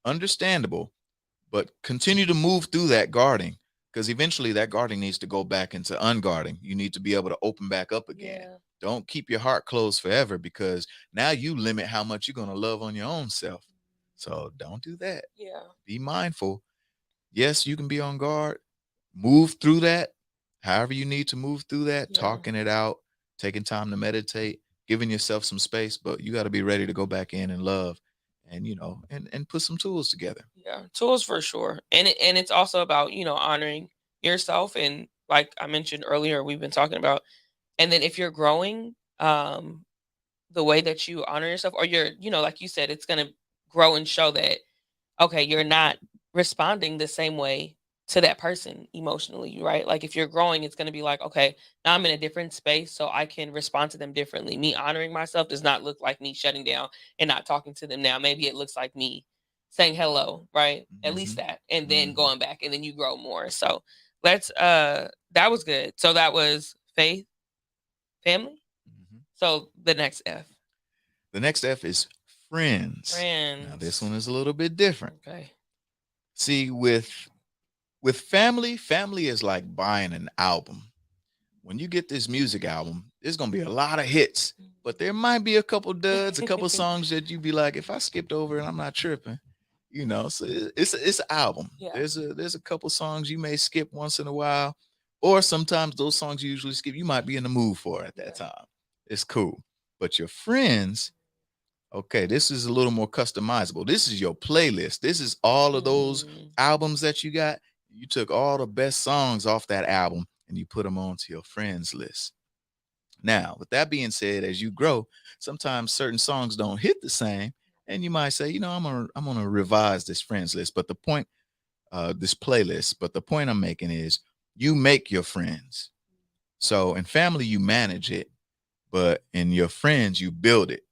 Understandable, but continue to move through that guarding, because eventually that guarding needs to go back into unguarding. You need to be able to open back up again. Yeah. Don't keep your heart closed forever, because now you limit how much you're going to love on your own self. So don't do that. Yeah. Be mindful. Yes, you can be on guard. Move through that. However you need to move through that, talking it out, taking time to meditate, giving yourself some space, but you got to be ready to go back in and love and, and put some tools together. Yeah, tools for sure. And it's also about, honoring yourself. And like I mentioned earlier, we've been talking about, and then if you're growing, the way that you honor yourself, or you're, like you said, it's going to grow and show that, okay, you're not responding the same way to that person emotionally, right? Like if you're growing, it's going to be like, okay, now I'm in a different space, so I can respond to them differently. Me honoring myself does not look like me shutting down and not talking to them now. Maybe it looks like me saying hello, right? At least that, and then going back, and then you grow more. So let's that was good. So that was faith, family. So the next F. The next F is friends. Friends. Now this one is a little bit different. Okay. See, with family is like buying an album. When you get this music album, there's gonna be a lot of hits, but there might be a couple duds, a couple songs that you be like, if I skipped over and I'm not tripping, you know. So it's an album. Yeah. There's a couple songs you may skip once in a while, or sometimes those songs you usually skip, you might be in the mood for at that time. It's cool. But your friends, okay, this is a little more customizable. This is your playlist. This is all of those albums that you got. You took all the best songs off that album and you put them onto your friends list. Now, with that being said, as you grow, sometimes certain songs don't hit the same, and you might say, you know, I'm gonna revise this friends list. But the point, this playlist. But the point I'm making is, you make your friends. So in family, you manage it, but in your friends, you build it.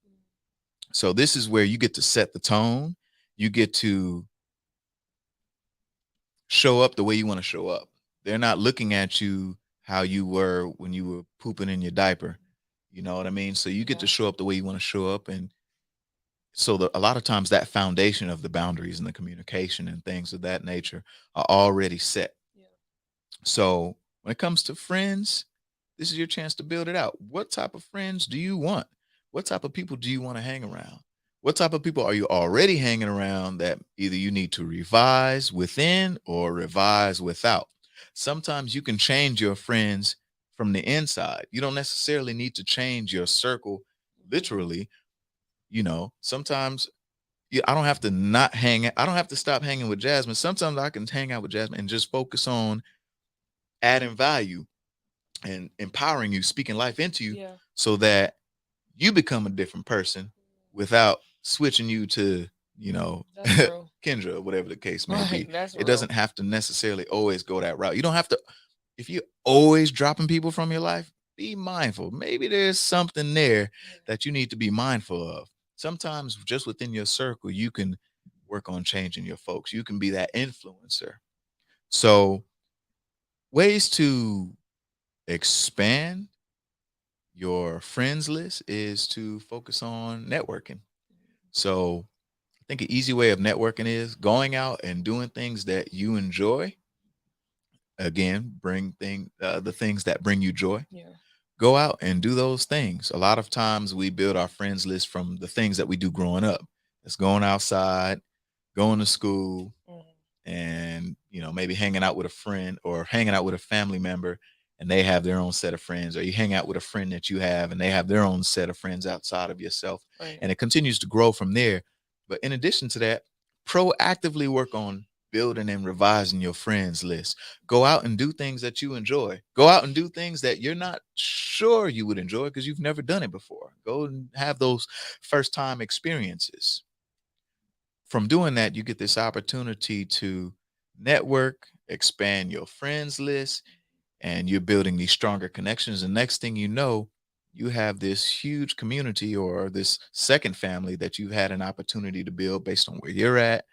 So this is where you get to set the tone. You get to show up the way you want to show up. They're not looking at you how you were when you were pooping in your diaper. You know what I mean? So you get to show up the way you want to show up. And so a lot of times that foundation of the boundaries and the communication and things of that nature are already set. Yeah. So when it comes to friends, this is your chance to build it out. What type of friends do you want? What type of people do you want to hang around? What type of people are you already hanging around that either you need to revise within or revise without? Sometimes you can change your friends from the inside. You don't necessarily need to change your circle literally. You know, sometimes I don't have to not hang. I don't have to stop hanging with Jasmine. Sometimes I can hang out with Jasmine and just focus on adding value and empowering you, speaking life into you, so that you become a different person without switching you to, you know, Kendra or whatever the case may be. It doesn't have to necessarily always go that route. You don't have to, if you're always dropping people from your life, be mindful. Maybe there's something there that you need to be mindful of. Sometimes just within your circle, you can work on changing your folks. You can be that influencer. So ways to expand your friends list is to focus on networking. So I think an easy way of networking is going out and doing things that you enjoy. Again, the things that bring you joy. Go out and do those things. A lot of times we build our friends list from the things that we do growing up. It's going outside, going to school, and, you know, maybe hanging out with a friend or hanging out with a family member and they have their own set of friends, or you hang out with a friend that you have and they have their own set of friends outside of yourself. And it continues to grow from there. But in addition to that, proactively work on building and revising your friends list. Go out and do things that you enjoy. Go out and do things that you're not sure you would enjoy because you've never done it before. Go and have those first time experiences. From doing that, you get this opportunity to network, expand your friends list, and you're building these stronger connections. And next thing you know, you have this huge community or this second family that you've had an opportunity to build based on where you're at,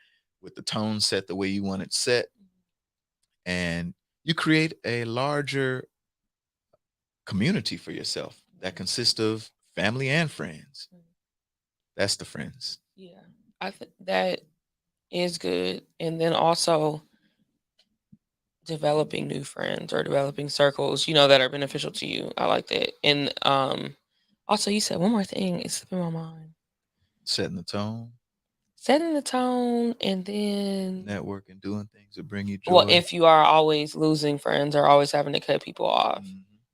with the tone set the way you want it set. And you create a larger community for yourself that consists of family and friends. That's the friends. Yeah, I think that is good. And then also developing new friends or developing circles, you know, that are beneficial to you. I like that. And also you said one more thing, it's slipping my mind. Setting the tone. Setting the tone, and then networking, doing things that bring you joy. Well, if you are always losing friends or always having to cut people off,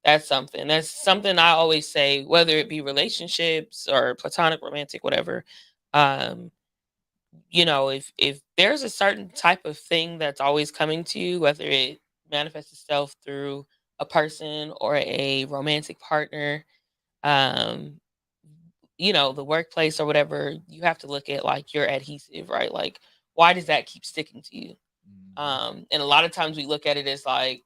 that's something I always say, whether it be relationships or platonic, romantic, whatever. You know, if there's a certain type of thing that's always coming to you, whether it manifests itself through a person or a romantic partner, you know, the workplace or whatever, you have to look at like your adhesive, right? Like, why does that keep sticking to you? And a lot of times we look at it as like,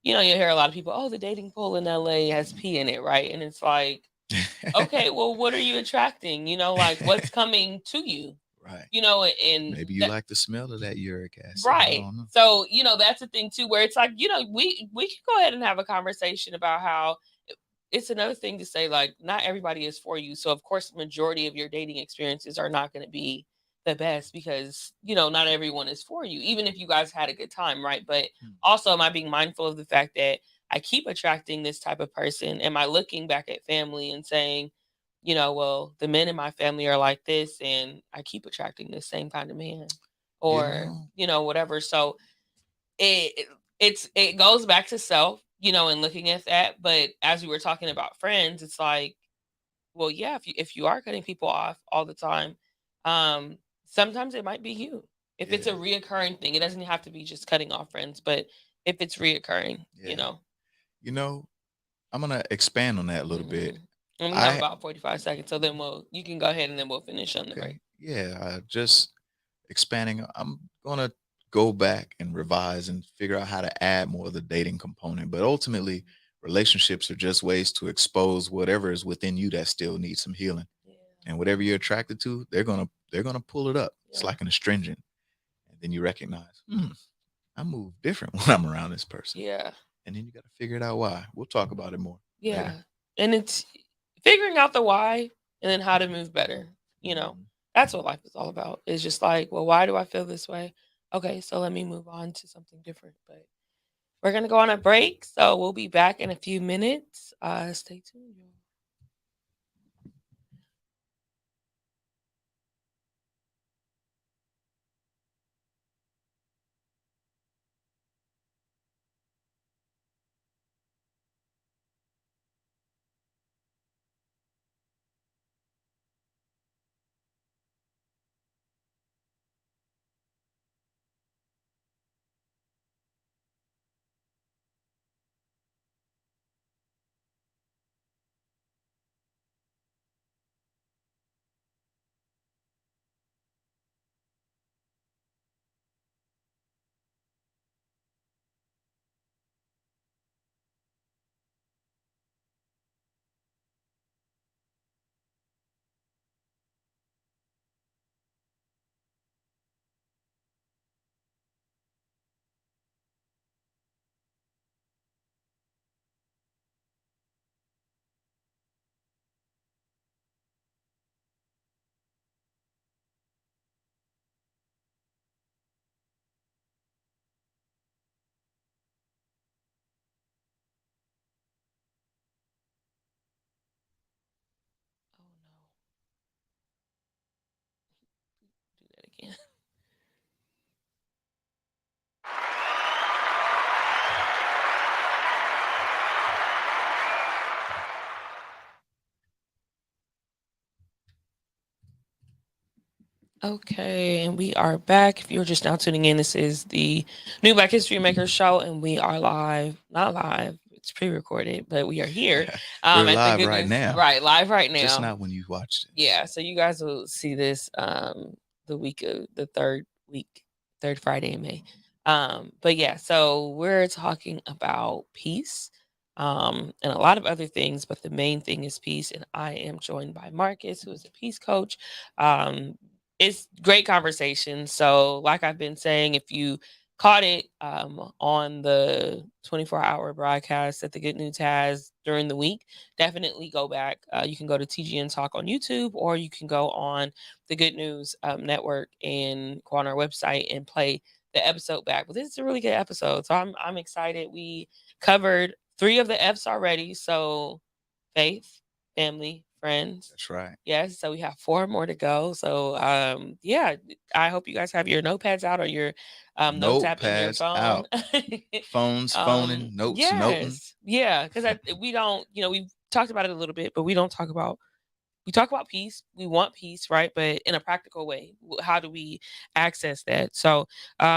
you know, you hear a lot of people, oh, the dating pool in LA has pee in it, right? And it's like, okay, well, what are you attracting? You know, like what's coming to you? Right. You know, and maybe you like the smell of that uric acid. Right. So, you know, that's the thing too, where it's like, you know, we can go ahead and have a conversation about how it's another thing to say, like, not everybody is for you. So, of course, the majority of your dating experiences are not going to be the best because, you know, not everyone is for you, even if you guys had a good time, right? But also, am I being mindful of the fact that I keep attracting this type of person? Am I looking back at family and saying, well, the men in my family are like this, and I keep attracting this same kind of man, or whatever. So it goes back to self, and looking at that. But as we were talking about friends, it's like, well, yeah, if you are cutting people off all the time, sometimes it might be you. If it's a reoccurring thing, it doesn't have to be just cutting off friends, but if it's reoccurring, I'm gonna expand on that a little bit. And we have about 45 seconds, so then you can go ahead and then we'll finish on the break. Yeah, just expanding. I'm gonna go back and revise and figure out how to add more of the dating component. But ultimately, relationships are just ways to expose whatever is within you that still needs some healing. And whatever you're attracted to, they're gonna pull it up. It's like an astringent. And then you recognize, I move different when I'm around this person. Yeah. And then you got to figure it out why. We'll talk about it more. Yeah. later. And it's figuring out the why and then how to move better. That's what life is all about. It's just like, well, why do I feel this way? Okay, so let me move on to something different. But we're going to go on a break. So we'll be back in a few minutes. Stay tuned, y'all. Do that again. Okay, and we are back. If you're just now tuning in, this is the New Black History Makers show, and we are live. Not live, it's pre-recorded, but we are here. We're at live the right now. Right, live right now. Just not when you watched it. Yeah, so you guys will see this the week of the third Friday in May. But yeah, so we're talking about peace. And a lot of other things, but the main thing is peace. And I am joined by Marcus, who is a peace coach. It's great conversation. So, like I've been saying, if you caught it on the 24-hour broadcast that the Good News has during the week, definitely go back. You can go to TGN Talk on YouTube, or you can go on the Good News Network and go on our website and play the episode back. But this is a really good episode, so I'm excited. We covered 3 of the F's already. So faith, family, friends. That's right. Yes. So we have 4 more to go. So yeah, I hope you guys have your notepads out or your notes app in your phone. Out. Phones, phoning, notes, noting. Yeah, because we don't, we've talked about it a little bit, but we don't talk about. We talk about peace. We want peace, right? But in a practical way, how do we access that? So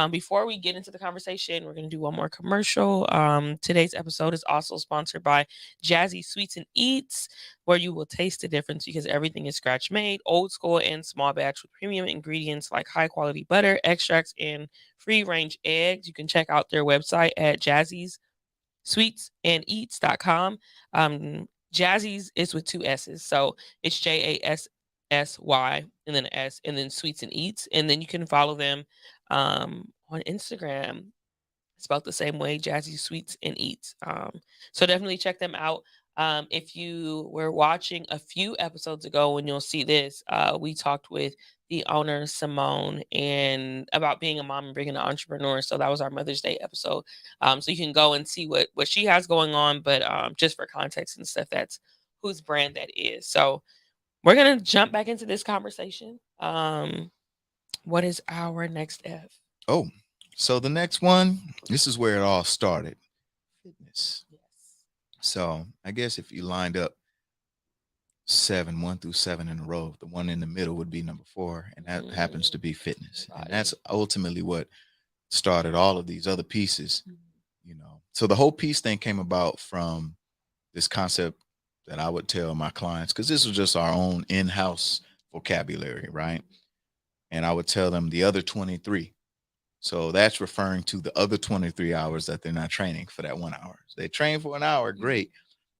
before we get into the conversation, we're going to do one more commercial. Today's episode is also sponsored by Jazzy Sweets and Eats, where you will taste the difference because everything is scratch made, old school, and small batch with premium ingredients like high quality butter, extracts, and free range eggs. You can check out their website at jazzysweetsandeats.com. Jazzy's is with 2 S's. So it's JASSY and then S and then Sweets and Eats. And then you can follow them on Instagram. It's spelled the same way, Jazzy Sweets and Eats. So definitely check them out. If you were watching a few episodes ago when you'll see this, we talked with the owner, Simone, and about being a mom and being an entrepreneur. So that was our Mother's Day episode. So you can go and see what she has going on. But just for context and stuff, that's whose brand that is. So we're gonna jump back into this conversation. What is our next F? Oh, so the next one, this is where it all started. Fitness. Yes. So I guess if you lined up 1 through 7 in a row, the one in the middle would be number 4, and that happens to be fitness. And that's ultimately what started all of these other pieces, you know. So the whole peace thing came about from this concept that I would tell my clients, because this was just our own in-house vocabulary, right? And I would tell them the other 23. So that's referring to the other 23 hours that they're not training for that 1 hour. They train for an hour, great.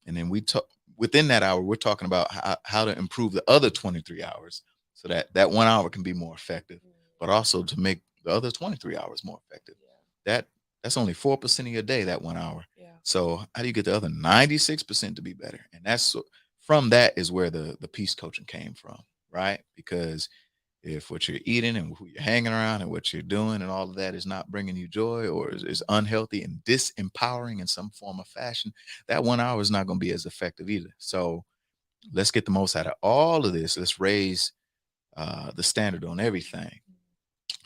And then we talk within that hour, we're talking about how to improve the other 23 hours so that that 1 hour can be more effective, but also to make the other 23 hours more effective. That's only 4% of your day, that 1 hour. So how do you get the other 96% to be better? And that's from that is where the peace coaching came from, right? Because if what you're eating and who you're hanging around and what you're doing and all of that is not bringing you joy or is unhealthy and disempowering in some form of fashion, that 1 hour is not going to be as effective either. So let's get the most out of all of this. Let's raise the standard on everything.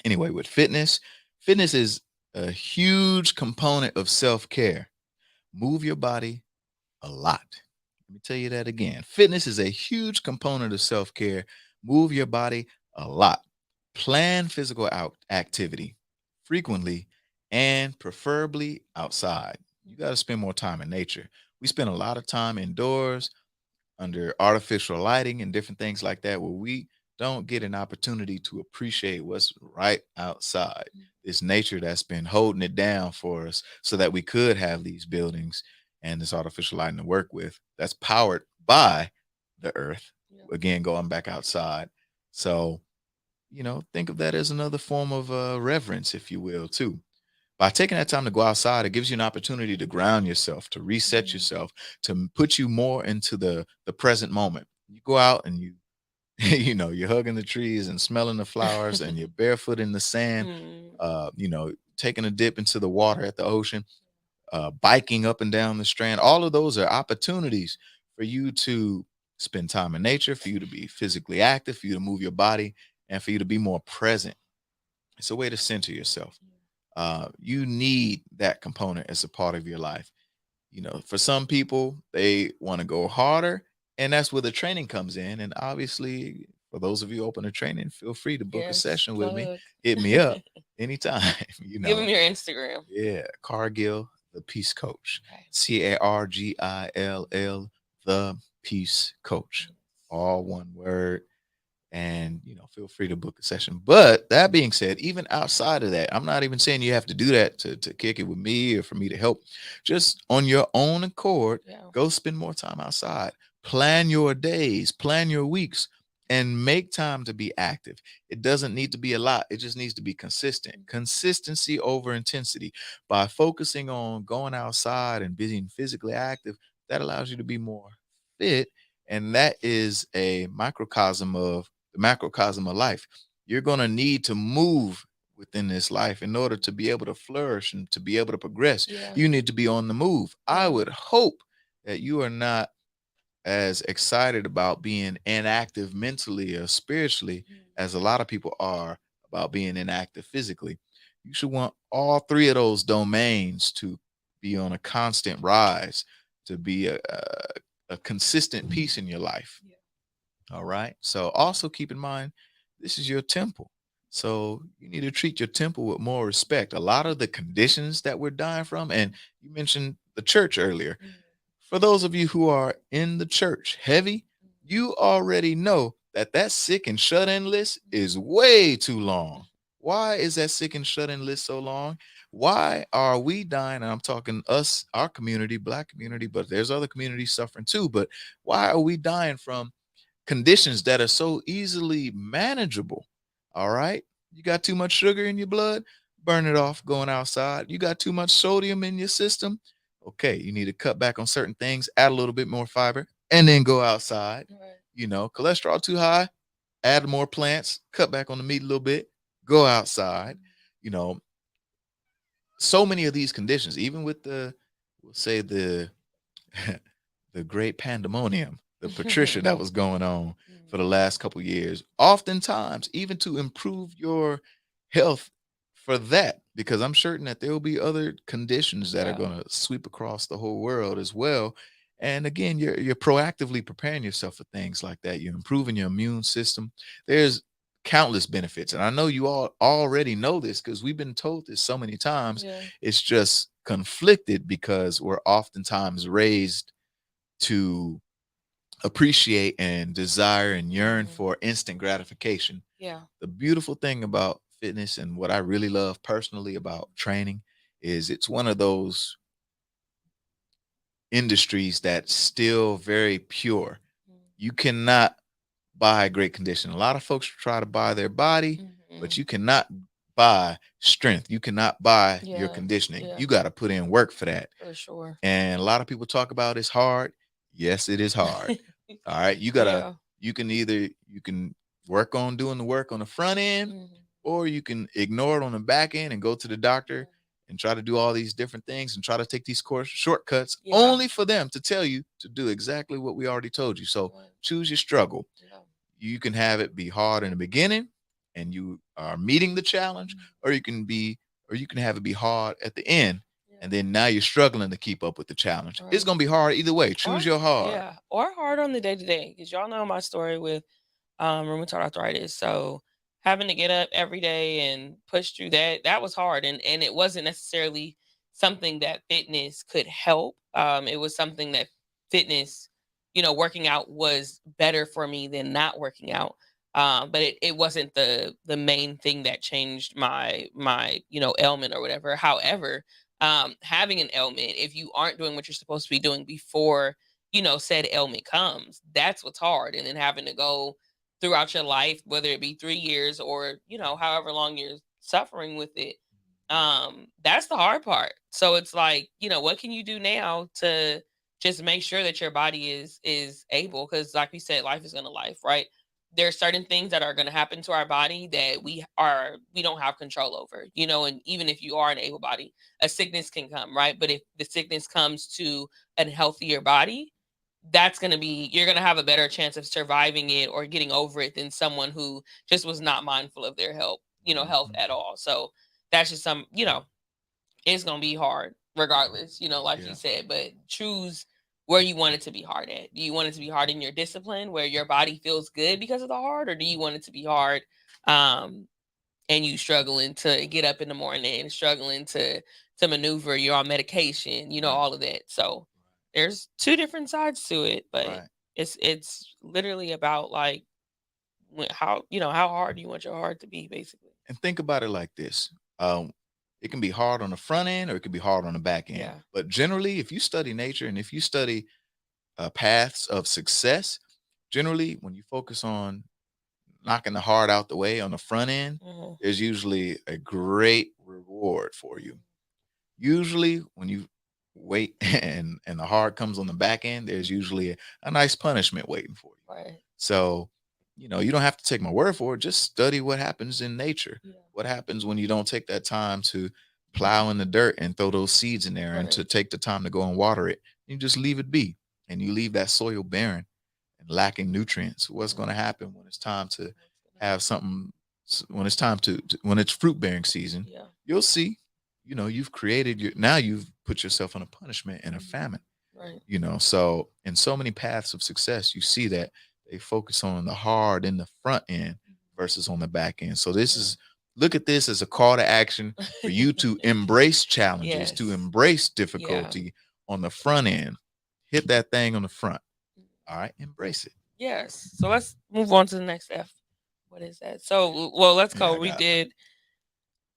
Anyway, with fitness is a huge component of self-care. Move your body a lot. Let me tell you that again. Fitness is a huge component of self-care. Move your body a lot. Plan physical activity frequently and preferably outside. You got to spend more time in nature. We spend a lot of time indoors under artificial lighting and different things like that, where we don't get an opportunity to appreciate what's right outside. This nature that's been holding it down for us so that we could have these buildings and this artificial lighting to work with that's powered by the earth. Again, going back outside. So, you know, think of that as another form of reverence, if you will, too. By taking that time to go outside, it gives you an opportunity to ground yourself, to reset yourself, to put you more into the present moment. You go out and you, you know, you're hugging the trees and smelling the flowers and you're barefoot in the sand, you know, taking a dip into the water at the ocean, biking up and down the strand. All of those are opportunities for you to spend time in nature, for you to be physically active, for you to move your body, and for you to be more present. It's a way to center yourself. You need that component as a part of your life. You know, for some people, they want to go harder, and that's where the training comes in. And obviously, for those of you open to training, feel free to book a session with me. Hit me up anytime. You know, give them your Instagram. Yeah, Cargill, the Peace Coach. Cargill, the Peace Coach. All one word. And, you know, feel free to book a session. But that being said, even outside of that, I'm not even saying you have to do that to kick it with me or for me to help. Just on your own accord, go spend more time outside. Plan your days, plan your weeks, and make time to be active. It doesn't need to be a lot. It just needs to be consistent. Consistency over intensity. By focusing on going outside and being physically active, that allows you to be more fit. And that is a microcosm of the macrocosm of life. You're going to need to move within this life in order to be able to flourish and to be able to progress. You need to be on the move. I would hope that you are not as excited about being inactive mentally or spiritually as a lot of people are about being inactive physically. You should want all three of those domains to be on a constant rise, to be a consistent piece in your life. All right. So also keep in mind, this is your temple. So you need to treat your temple with more respect. A lot of the conditions that we're dying from, and you mentioned the church earlier. For those of you who are in the church heavy, you already know that sick and shut-in list is way too long. Why is that sick and shut-in list so long? Why are we dying? And I'm talking us, our community, Black community, but there's other communities suffering too. But why are we dying from conditions that are so easily manageable? All right. You got too much sugar in your blood, burn it off going outside. You got too much sodium in your system. Okay, you need to cut back on certain things, add a little bit more fiber, and then go outside. You know, cholesterol too high, add more plants, cut back on the meat a little bit, go outside. You know, so many of these conditions, even with we'll say the the great pandemonium, the Patricia that was going on for the last couple of years, oftentimes even to improve your health for that, because I'm certain that there will be other conditions that are going to sweep across the whole world as well. And again, you're proactively preparing yourself for things like that. You're improving your immune system. There's countless benefits, and I know you all already know this because we've been told this so many times. It's just conflicted because we're oftentimes raised to appreciate and desire and yearn for instant gratification. The beautiful thing about fitness, and what I really love personally about training, is it's one of those industries that's still very pure. You cannot buy great condition. A lot of folks try to buy their body, but you cannot buy strength. You cannot buy your conditioning. You got to put in work for that. For sure. And a lot of people talk about it's hard. Yes, it is hard. All right. You gotta, you can work on doing the work on the front end, or you can ignore it on the back end and go to the doctor and try to do all these different things and try to take these course shortcuts only for them to tell you to do exactly what we already told you. So choose your struggle. You can have it be hard in the beginning and you are meeting the challenge, or you can have it be hard at the end. And then now you're struggling to keep up with the challenge. It's going to be hard either way. Choose your hard. Yeah. Or hard on the day to day. Because y'all know my story with rheumatoid arthritis. So having to get up every day and push through that was hard. And it wasn't necessarily something that fitness could help. It was something that fitness, working out was better for me than not working out. But it wasn't the main thing that changed my ailment or whatever. However, having an ailment, if you aren't doing what you're supposed to be doing before, said ailment comes, that's what's hard. And then having to go throughout your life, whether it be 3 years or, however long you're suffering with it, that's the hard part. So it's like, what can you do now to just make sure that your body is able? Because like we said, life is going to life, right? There are certain things that are going to happen to our body that we don't have control over, and even if you are an able body, a sickness can come, right? But if the sickness comes to a healthier body, you're going to have a better chance of surviving it or getting over it than someone who just was not mindful of their health at all. So that's just it's going to be hard regardless, like you said, but choose where you want it to be hard at. Do you want it to be hard in your discipline where your body feels good because of the hard, or do you want it to be hard and you struggling to get up in the morning, struggling to maneuver, you're on medication, all of that. So there's two different sides to it, but it's literally about like how hard you want your heart to be, basically. And think about it like this. It can be hard on the front end or it can be hard on the back end. But generally, if you study nature and if you study paths of success, generally, when you focus on knocking the hard out the way on the front end, there's usually a great reward for you. Usually, when you wait and the hard comes on the back end, there's usually a nice punishment waiting for you. Right. So, you don't have to take my word for it. Just study what happens in nature. What happens when you don't take that time to plow in the dirt and throw those seeds in there and to take the time to go and water it. You just leave it be, and you leave that soil barren and lacking nutrients. What's going to happen when it's time to have something, when it's time when it's fruit bearing season, you'll see, you've you've put yourself on a punishment and a famine. Right. So in so many paths of success, you see that they focus on the hard in the front end versus on the back end. So look at this as a call to action for you to embrace challenges, to embrace difficulty on the front end. Hit that thing on the front. All right. Embrace it. Yes. So let's move on to the next F. What is that? So, let's go. What did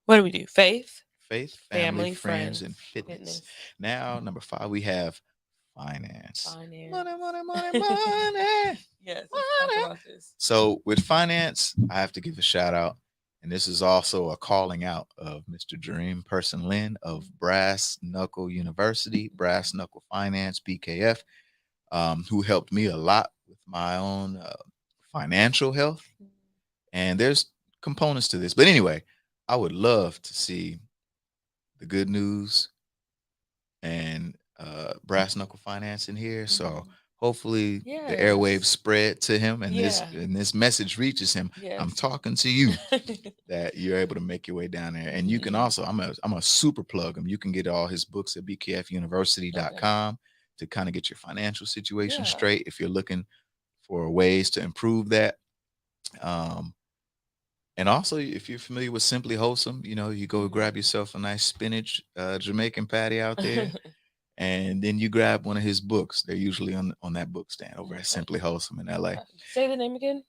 we do? Faith, family, friends, and fitness. Now, number 5, we have finance. Money. Yes. Let's talk about this. So with finance, I have to give a shout out. And this is also a calling out of Mr. Dream Person Lynn of Brass Knuckle University, Brass Knuckle Finance, BKF, who helped me a lot with my own financial health And there's components to this. But anyway, I would love to see the good news and brass knuckle finance in here. So hopefully the airwaves Yes. spread to him and Yeah. this message reaches him. I'm Yes. talking to you that you're able to make your way down there. And you can also, I'm a super plug him. You can get all his books at bkfuniversity.com to kind of get your financial situation Yeah. straight if you're looking for ways to improve that. And also, if you're familiar with Simply Wholesome, you know, you go grab yourself a nice spinach Jamaican patty out there, and then you grab one of his books. They're usually on that book stand over at Simply Wholesome in LA. Say the name again.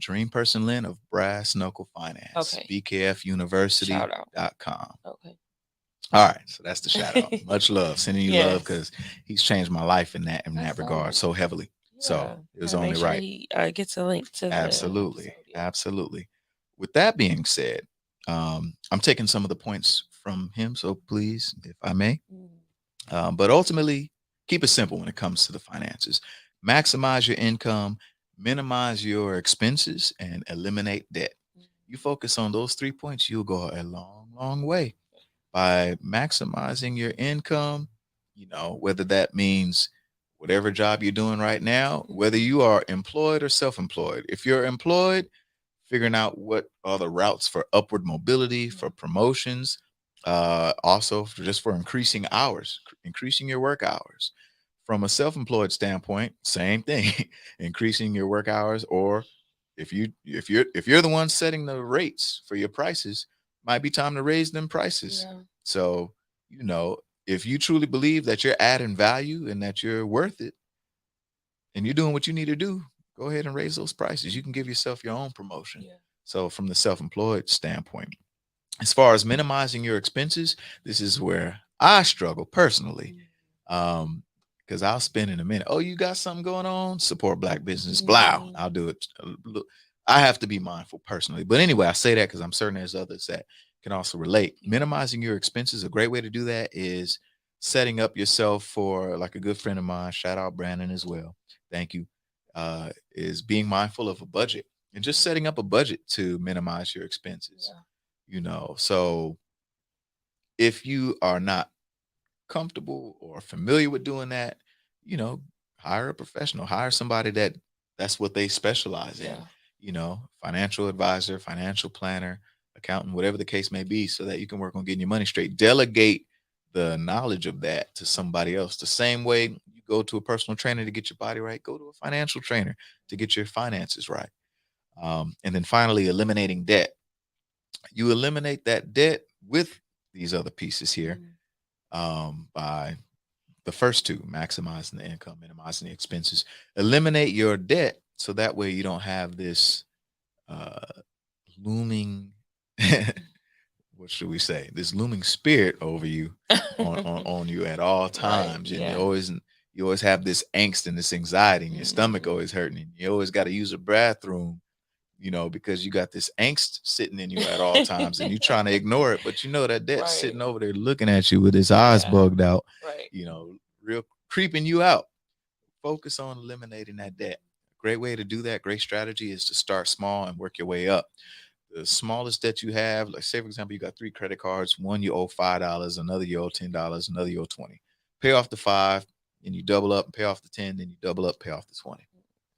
Dream Person Lynn of Brass Knuckle Finance. Okay. bkfuniversity.com. Okay. All right, so that's the shout out. Much love, sending you love, Yes. because he's changed my life in that That's regard so heavily. So it was only make sure right. he gets a link to Absolutely, the episode, yeah. absolutely. With that being said, I'm taking some of the points from him, so please, if I may. But ultimately, keep it simple when it comes to the finances. Maximize your income, minimize your expenses, and eliminate debt. You focus on those 3 points, you'll go a long, long way. By maximizing your income, you know, whether that means whatever job you're doing right now, whether you are employed or self-employed. If you're employed, figuring out what are the routes for upward mobility, for promotions, also just for increasing hours, increasing your work hours. From a self-employed standpoint, same thing, increasing your work hours. Or if you're the one setting the rates for your prices, might be time to raise them prices. Yeah. So, you know, if you truly believe that you're adding value and that you're worth it and you're doing what you need to do, go ahead and raise those prices. You can give yourself your own promotion. Yeah. So from the self-employed standpoint, as far as minimizing your expenses, this is where I struggle personally. Because I'll spend in a minute. Oh, you got something going on? Support Black business. Blah. I'll do it. Look, I have to be mindful personally. But anyway, I say that because I'm certain there's others that can also relate. Minimizing your expenses, a great way to do that is setting up yourself for, like a good friend of mine, shout out Brandon as well. Thank you. Is being mindful of a budget and just setting up a budget to minimize your expenses. Yeah. You know, so if you are not comfortable or familiar with doing that, you know, hire a professional, hire somebody that's what they specialize in. Yeah. You know, financial advisor, financial planner, accountant, whatever the case may be, so that you can work on getting your money straight. Delegate the knowledge of that to somebody else. The same way you go to a personal trainer to get your body right, go to a financial trainer to get your finances right. And then finally, eliminating debt. You eliminate that debt with these other pieces here, by the first two: maximizing the income, minimizing the expenses. Eliminate your debt so that way you don't have this looming what should we say, this looming spirit over you on you at all times. Right, And yeah. you always have this angst and this anxiety, and your stomach always hurting, and you always got to use a bathroom, you know, because you got this angst sitting in you at all times, and you trying to ignore it, but you know that debt's Right. sitting over there looking at you with his eyes bugged out, Right. you know, real creeping you out. Focus on eliminating that debt. Great way to do that, great strategy, is to start small and work your way up. The smallest debt you have, like say for example, you got 3 credit cards. One you owe $5, another you owe $10, another you owe 20. Pay off the 5, and you double up and pay off the 10, then you double up, pay off the 20.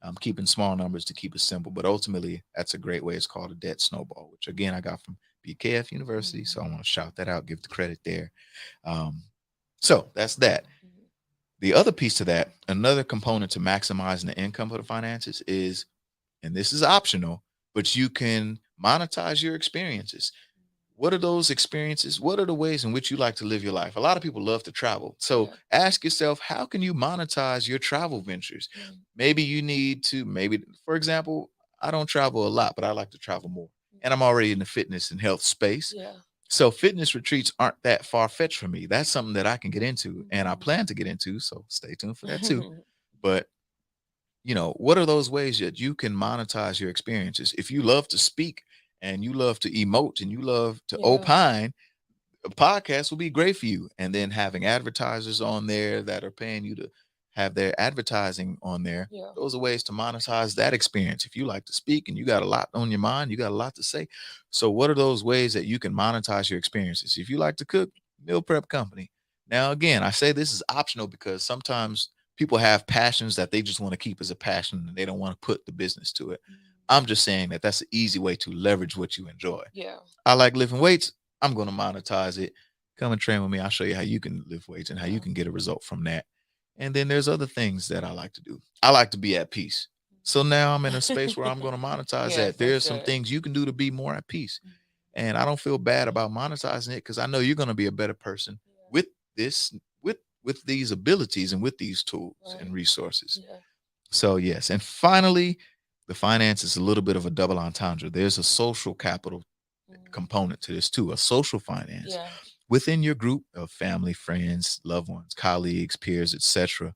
I'm keeping small numbers to keep it simple, but ultimately that's a great way. It's called a debt snowball, which again I got from BKF University. So I want to shout that out, give the credit there. So that's that. The other piece to that, another component to maximizing the income for the finances is, and this is optional, but you can monetize your experiences. What are those experiences? What are the ways in which you like to live your life? A lot of people love to travel. So ask yourself, how can you monetize your travel ventures? Maybe you need to, for example, I don't travel a lot, but I like to travel more. And I'm already in the fitness and health space. Yeah. So fitness retreats aren't that far-fetched for me. That's something that I can get into, and I plan to get into. So stay tuned for that too. But you know, what are those ways that you can monetize your experiences? If you love to speak and you love to emote and you love to opine, a podcast will be great for you. And then having advertisers on there that are paying you to have their advertising on there. Yeah. Those are ways to monetize that experience. If you like to speak and you got a lot on your mind, you got a lot to say. So what are those ways that you can monetize your experiences? If you like to cook, meal prep company. Now, again, I say this is optional because sometimes people have passions that they just want to keep as a passion and they don't want to put the business to it. I'm just saying that that's an easy way to leverage what you enjoy. Yeah. I like lifting weights. I'm going to monetize it. Come and train with me. I'll show you how you can lift weights and how you can get a result from that. And then there's other things that I like to do. I like to be at peace. So now I'm in a space where I'm going to monetize Yes, that. There's that's some good. things you can do to be more at peace. And I don't feel bad about monetizing it because I know you're going to be a better person with this, with these abilities and with these tools and resources. Yeah. So yes. And finally, the finance is a little bit of a double entendre. There's a social capital component to this too, a social finance. Yeah. Within your group of family, friends, loved ones, colleagues, peers, etc.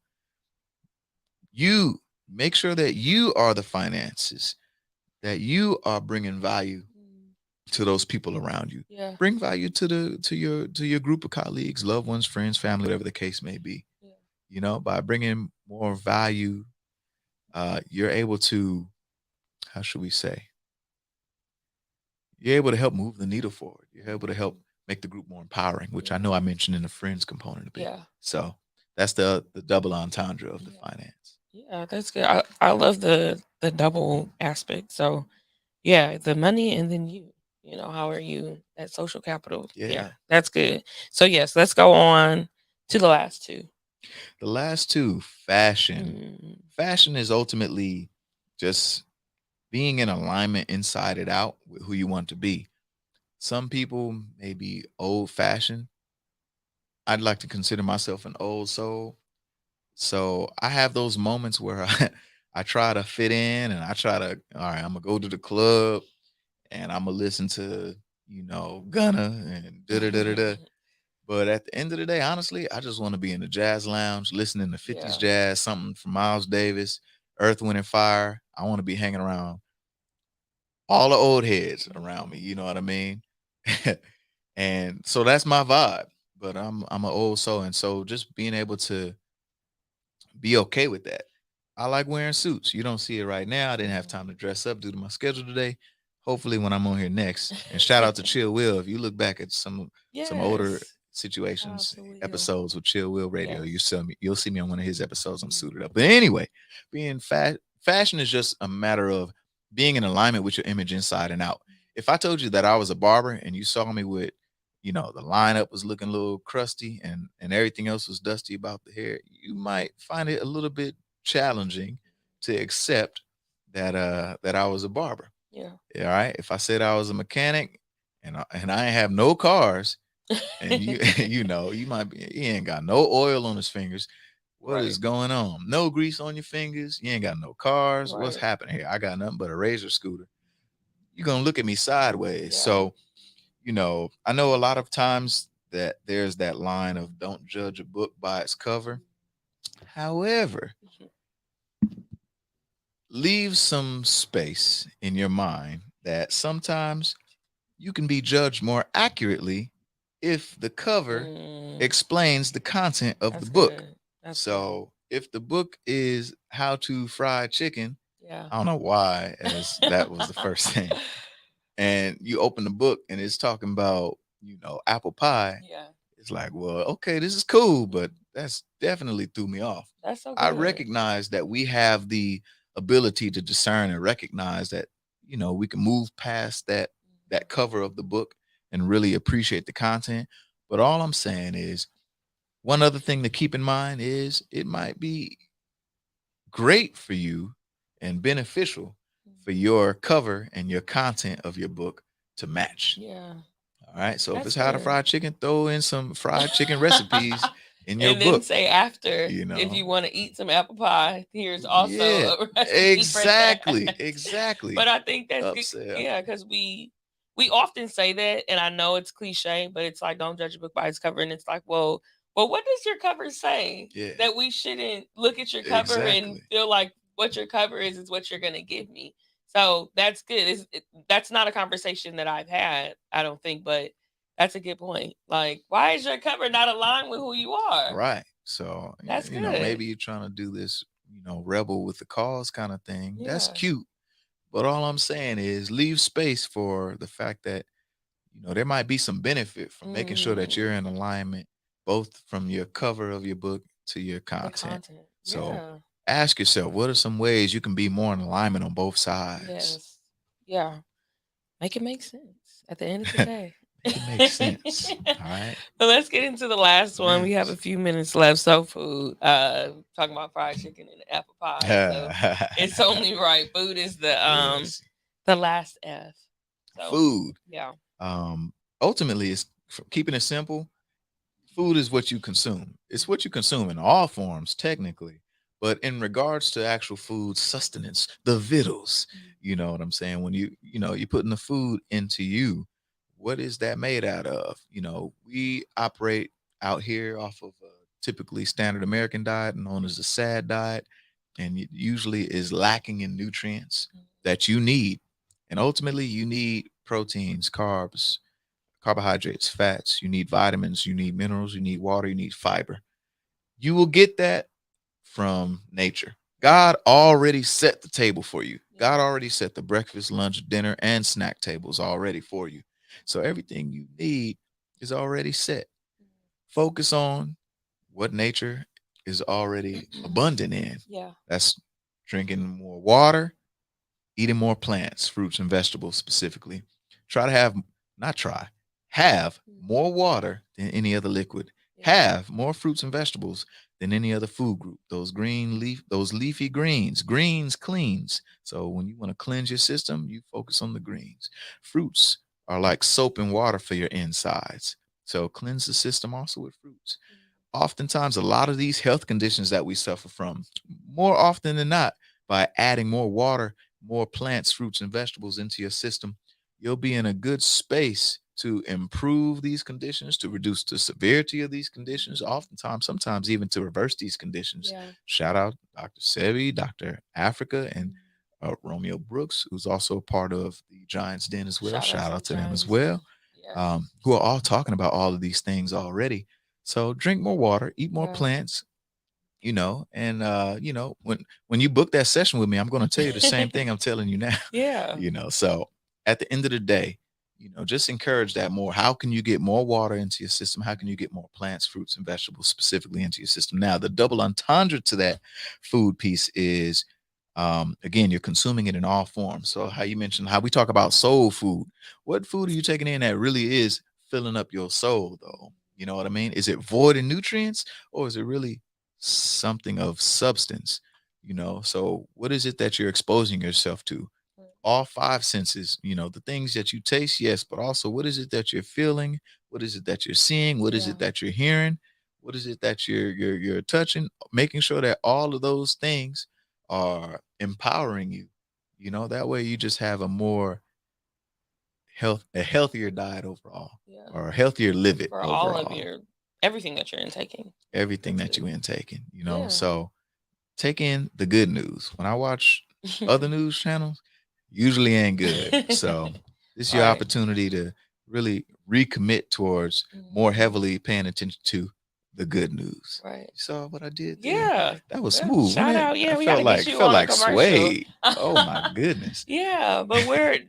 You make sure that you are the finances, that you are bringing value to those people around you. Yeah. Bring value to your group of colleagues, loved ones, friends, family, whatever the case may be. Yeah. You know, by bringing more value, you're able to, how should we say? You're able to help move the needle forward. You're able to help make the group more empowering, which I know I mentioned in the friends component a bit. Yeah. So that's the double entendre of the finance. Yeah, that's good. I love the double aspect. So yeah, the money and then you know, how are you at social capital? Yeah. That's good. So yes, let's go on to the last two. The last two, fashion. Fashion is ultimately just being in alignment inside and out with who you want to be. Some people may be old fashioned. I'd like to consider myself an old soul. So I have those moments where I try to fit in and I try to, all right, I'm gonna go to the club and I'm gonna listen to, you know, Gunna and da da da da da. But at the end of the day, honestly, I just want to be in the jazz lounge, listening to 50s jazz, something from Miles Davis, Earth, Wind, and Fire. I want to be hanging around all the old heads around me. You know what I mean? And so that's my vibe. But I'm an old soul, and so just being able to be okay with that. I like wearing suits. You don't see it right now. I didn't have time to dress up due to my schedule today. Hopefully, when I'm on here next, and shout out to Chill Will. If you look back at some older situations, episodes with Chill Will Radio, you'll see me on one of his episodes. I'm suited up. But anyway, being fashion is just a matter of being in alignment with your image inside and out. If I told you that I was a barber and you saw me with, you know, the lineup was looking a little crusty and everything else was dusty about the hair, you might find it a little bit challenging to accept that I was a barber. Yeah. All right. If I said I was a mechanic and I ain't have no cars, and you know, you ain't got no oil on his fingers. What is going on? No grease on your fingers. You ain't got no cars. What's happening here? I got nothing but a razor scooter. You're gonna look at me sideways. So, you know, I know a lot of times that there's that line of don't judge a book by its cover. However, leave some space in your mind that sometimes you can be judged more accurately if the cover explains the content of the book. So if the book is how to fry chicken, I don't know why, as that was the first thing. And you open the book and it's talking about, you know, apple pie. It's like, well, okay, this is cool, but that's definitely threw me off. That's okay. I recognize that we have the ability to discern and recognize that, you know, we can move past that cover of the book and really appreciate the content. But all I'm saying is, one other thing to keep in mind is it might be great for you and beneficial for your cover and your content of your book to match. Yeah. All right. So if it's how to fry chicken, throw in some fried chicken recipes in your and book. then say after, you know, if you want to eat some apple pie, here's also a recipe. Exactly. But I think that's good. Yeah, because we often say that, and I know it's cliche, but it's like, don't judge a book by its cover. And it's like, well, what does your cover say? That we shouldn't look at your cover and feel like what your cover is what you're going to give me. So that's good. That's not a conversation that I've had, I don't think, but that's a good point. Like, why is your cover not aligned with who you are? Right. So, That's you know, good. maybe you're trying to do this, you know, rebel with the cause kind of thing. That's Yeah. cute. But all I'm saying is leave space for the fact that, you know, there might be some benefit from making sure that you're in alignment, both from your cover of your book to your The content. content. So Yeah. ask yourself, what are some ways you can be more in alignment on both sides? Yes. Yeah. Make it make sense at the end of the day. Make it make sense. All right. But let's get into the last one. We have a Yes. few minutes left. So food. Talking about fried chicken and apple pie. So it's only right. Food is Yes. the last F. So Food. yeah. Ultimately, it's keeping it simple. Food is what you consume. It's what you consume in all forms, technically. But in regards to actual food sustenance, the vittles, you know what I'm saying? When you know, you're putting the food into you, what is that made out of? You know, we operate out here off of a typically standard American diet known as the SAD diet, and it usually is lacking in nutrients that you need. And ultimately, you need proteins, carbs, carbohydrates, fats, you need vitamins, you need minerals, you need water, you need fiber. You will get that from nature. God already set the table for you. God already set the breakfast, lunch, dinner, and snack tables already for you. So everything you need is already set. Focus on what nature is already abundant in. Yeah. That's drinking more water, eating more plants, fruits, and vegetables specifically. Try to have, not try, have more water than any other liquid. Have more fruits and vegetables than any other food group. Those those leafy greens cleans. So when you want to cleanse your system, you focus on the greens. Fruits are like soap and water for your insides. So cleanse the system also with fruits. Oftentimes, a lot of these health conditions that we suffer from, more often than not, by adding more water, more plants, fruits, and vegetables into your system, you'll be in a good space to improve these conditions, to reduce the severity of these conditions, oftentimes, sometimes even to reverse these conditions. Yeah. Shout out Dr. Sebi, Dr. Africa, and Romeo Brooks, who's also a part of the Giants Den as well. Shout out to them as well, who are all talking about all of these things already. So drink more water, eat more plants, you know, and you know, when you book that session with me, I'm going to tell you the same thing I'm telling you now. Yeah. You know, so at the end of the day, you know, just encourage that more. How can you get more water into your system? How can you get more plants, fruits, and vegetables specifically into your system? Now, the double entendre to that food piece is, again, you're consuming it in all forms. So how you mentioned how we talk about soul food. What food are you taking in that really is filling up your soul, though? You know what I mean? Is it void in nutrients, or is it really something of substance? You know, so what is it that you're exposing yourself to? All five senses, you know, the things that you taste, yes, but also what is it that you're feeling? What is it that you're seeing? What is it that you're hearing? What is it that you're touching? Making sure that all of those things are empowering you. You know, that way you just have a healthier diet overall, or a healthier live it For overall. all of your everything that you're intaking. Everything that you intaking, you know. So take in the good news. When I watch other news channels, usually ain't good. So this is your opportunity to really recommit towards more heavily paying attention to the good news. Right. You saw what I did there? Yeah. That was smooth. Shout wasn't it? out. Yeah, I we felt gotta like get you felt on a like commercial. Suede. Oh my goodness. Yeah, but we're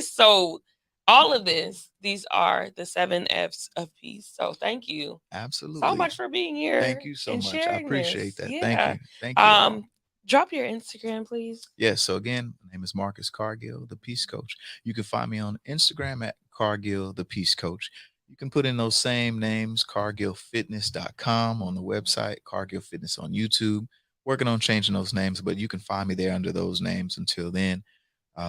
so all of this, these are the 7 F's of peace. So thank you Absolutely. so much for being here. Thank you so and much. I sharing appreciate this. that. Yeah. Thank you. Thank you. all. Drop your Instagram, please. Yes. So again, my name is Marcus Cargill, the Peace Coach. You can find me on Instagram at Cargill, the Peace Coach. You can put in those same names, cargillfitness.com on the website, Cargill Fitness on YouTube. Working on changing those names, but you can find me there under those names. Until then,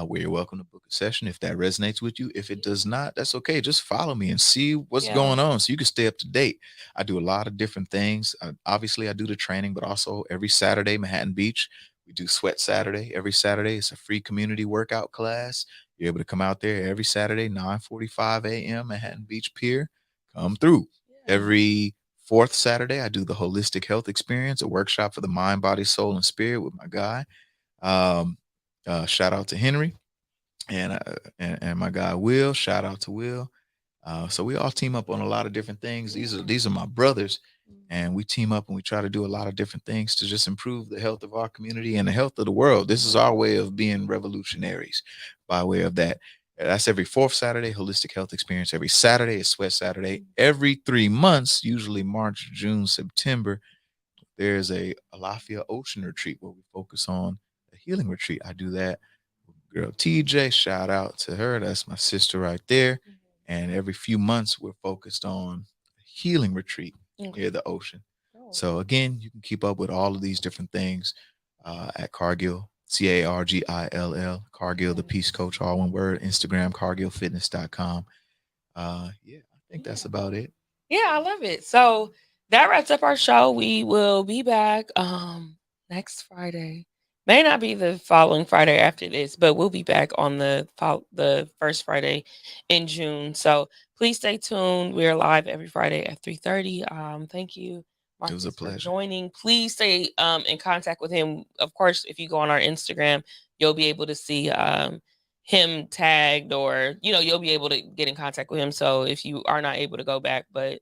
where you're welcome to book a session if that resonates with you. If it does not, that's okay. Just follow me and see what's going on so you can stay up to date. I do a lot of different things. Obviously, I do the training, but also every Saturday, Manhattan Beach, we do Sweat Saturday. Every Saturday, it's a free community workout class. You're able to come out there every Saturday, 9:45 a.m. Manhattan Beach Pier. Come through. Every fourth Saturday, I do the Holistic Health Experience, a workshop for the mind, body, soul, and spirit with my guy. Shout out to Henry and my guy Will. Shout out to Will. So we all team up on a lot of different things. These are my brothers, And we team up and we try to do a lot of different things to just improve the health of our community and the health of the world. This is our way of being revolutionaries by way of that. That's every fourth Saturday, Holistic Health Experience. Every Saturday is Sweat Saturday. Every 3 months, usually March, June, September, there's a Alafia Ocean Retreat where we focus on a healing retreat. I do that with girl TJ. Shout out to her. That's my sister right there. And every few months, we're focused on a healing retreat near the ocean. So again, you can keep up with all of these different things at Cargill, Cargill, Cargill, the Peace Coach, all one word. Instagram, cargillfitness.com. I think that's about it. Yeah, I love it. So that wraps up our show. We will be back next Friday. May not be the following Friday after this, but we'll be back on the first Friday in June. So please stay tuned. We're live every Friday at 3:30. Thank you, Marcus, it was a pleasure for joining. Please stay in contact with him. Of course, if you go on our Instagram, you'll be able to see him tagged, or you'll be able to get in contact with him. So if you are not able to go back, but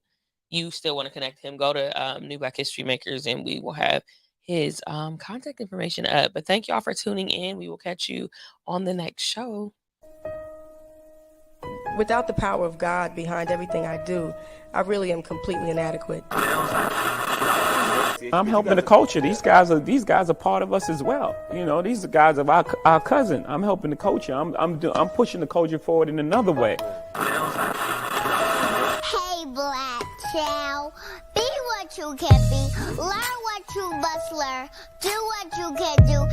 you still want to connect him, go to New Black History Makers, and we will have his contact information up. But thank y'all for tuning in. We will catch you on the next show. Without the power of God behind everything I do, I really am completely inadequate. I'm helping the culture. These guys are part of us as well. These are guys of our cousin. I'm helping the culture. I'm pushing the culture forward in another way. Hey, black child, be what you can be, learn what you must learn, do what you can do.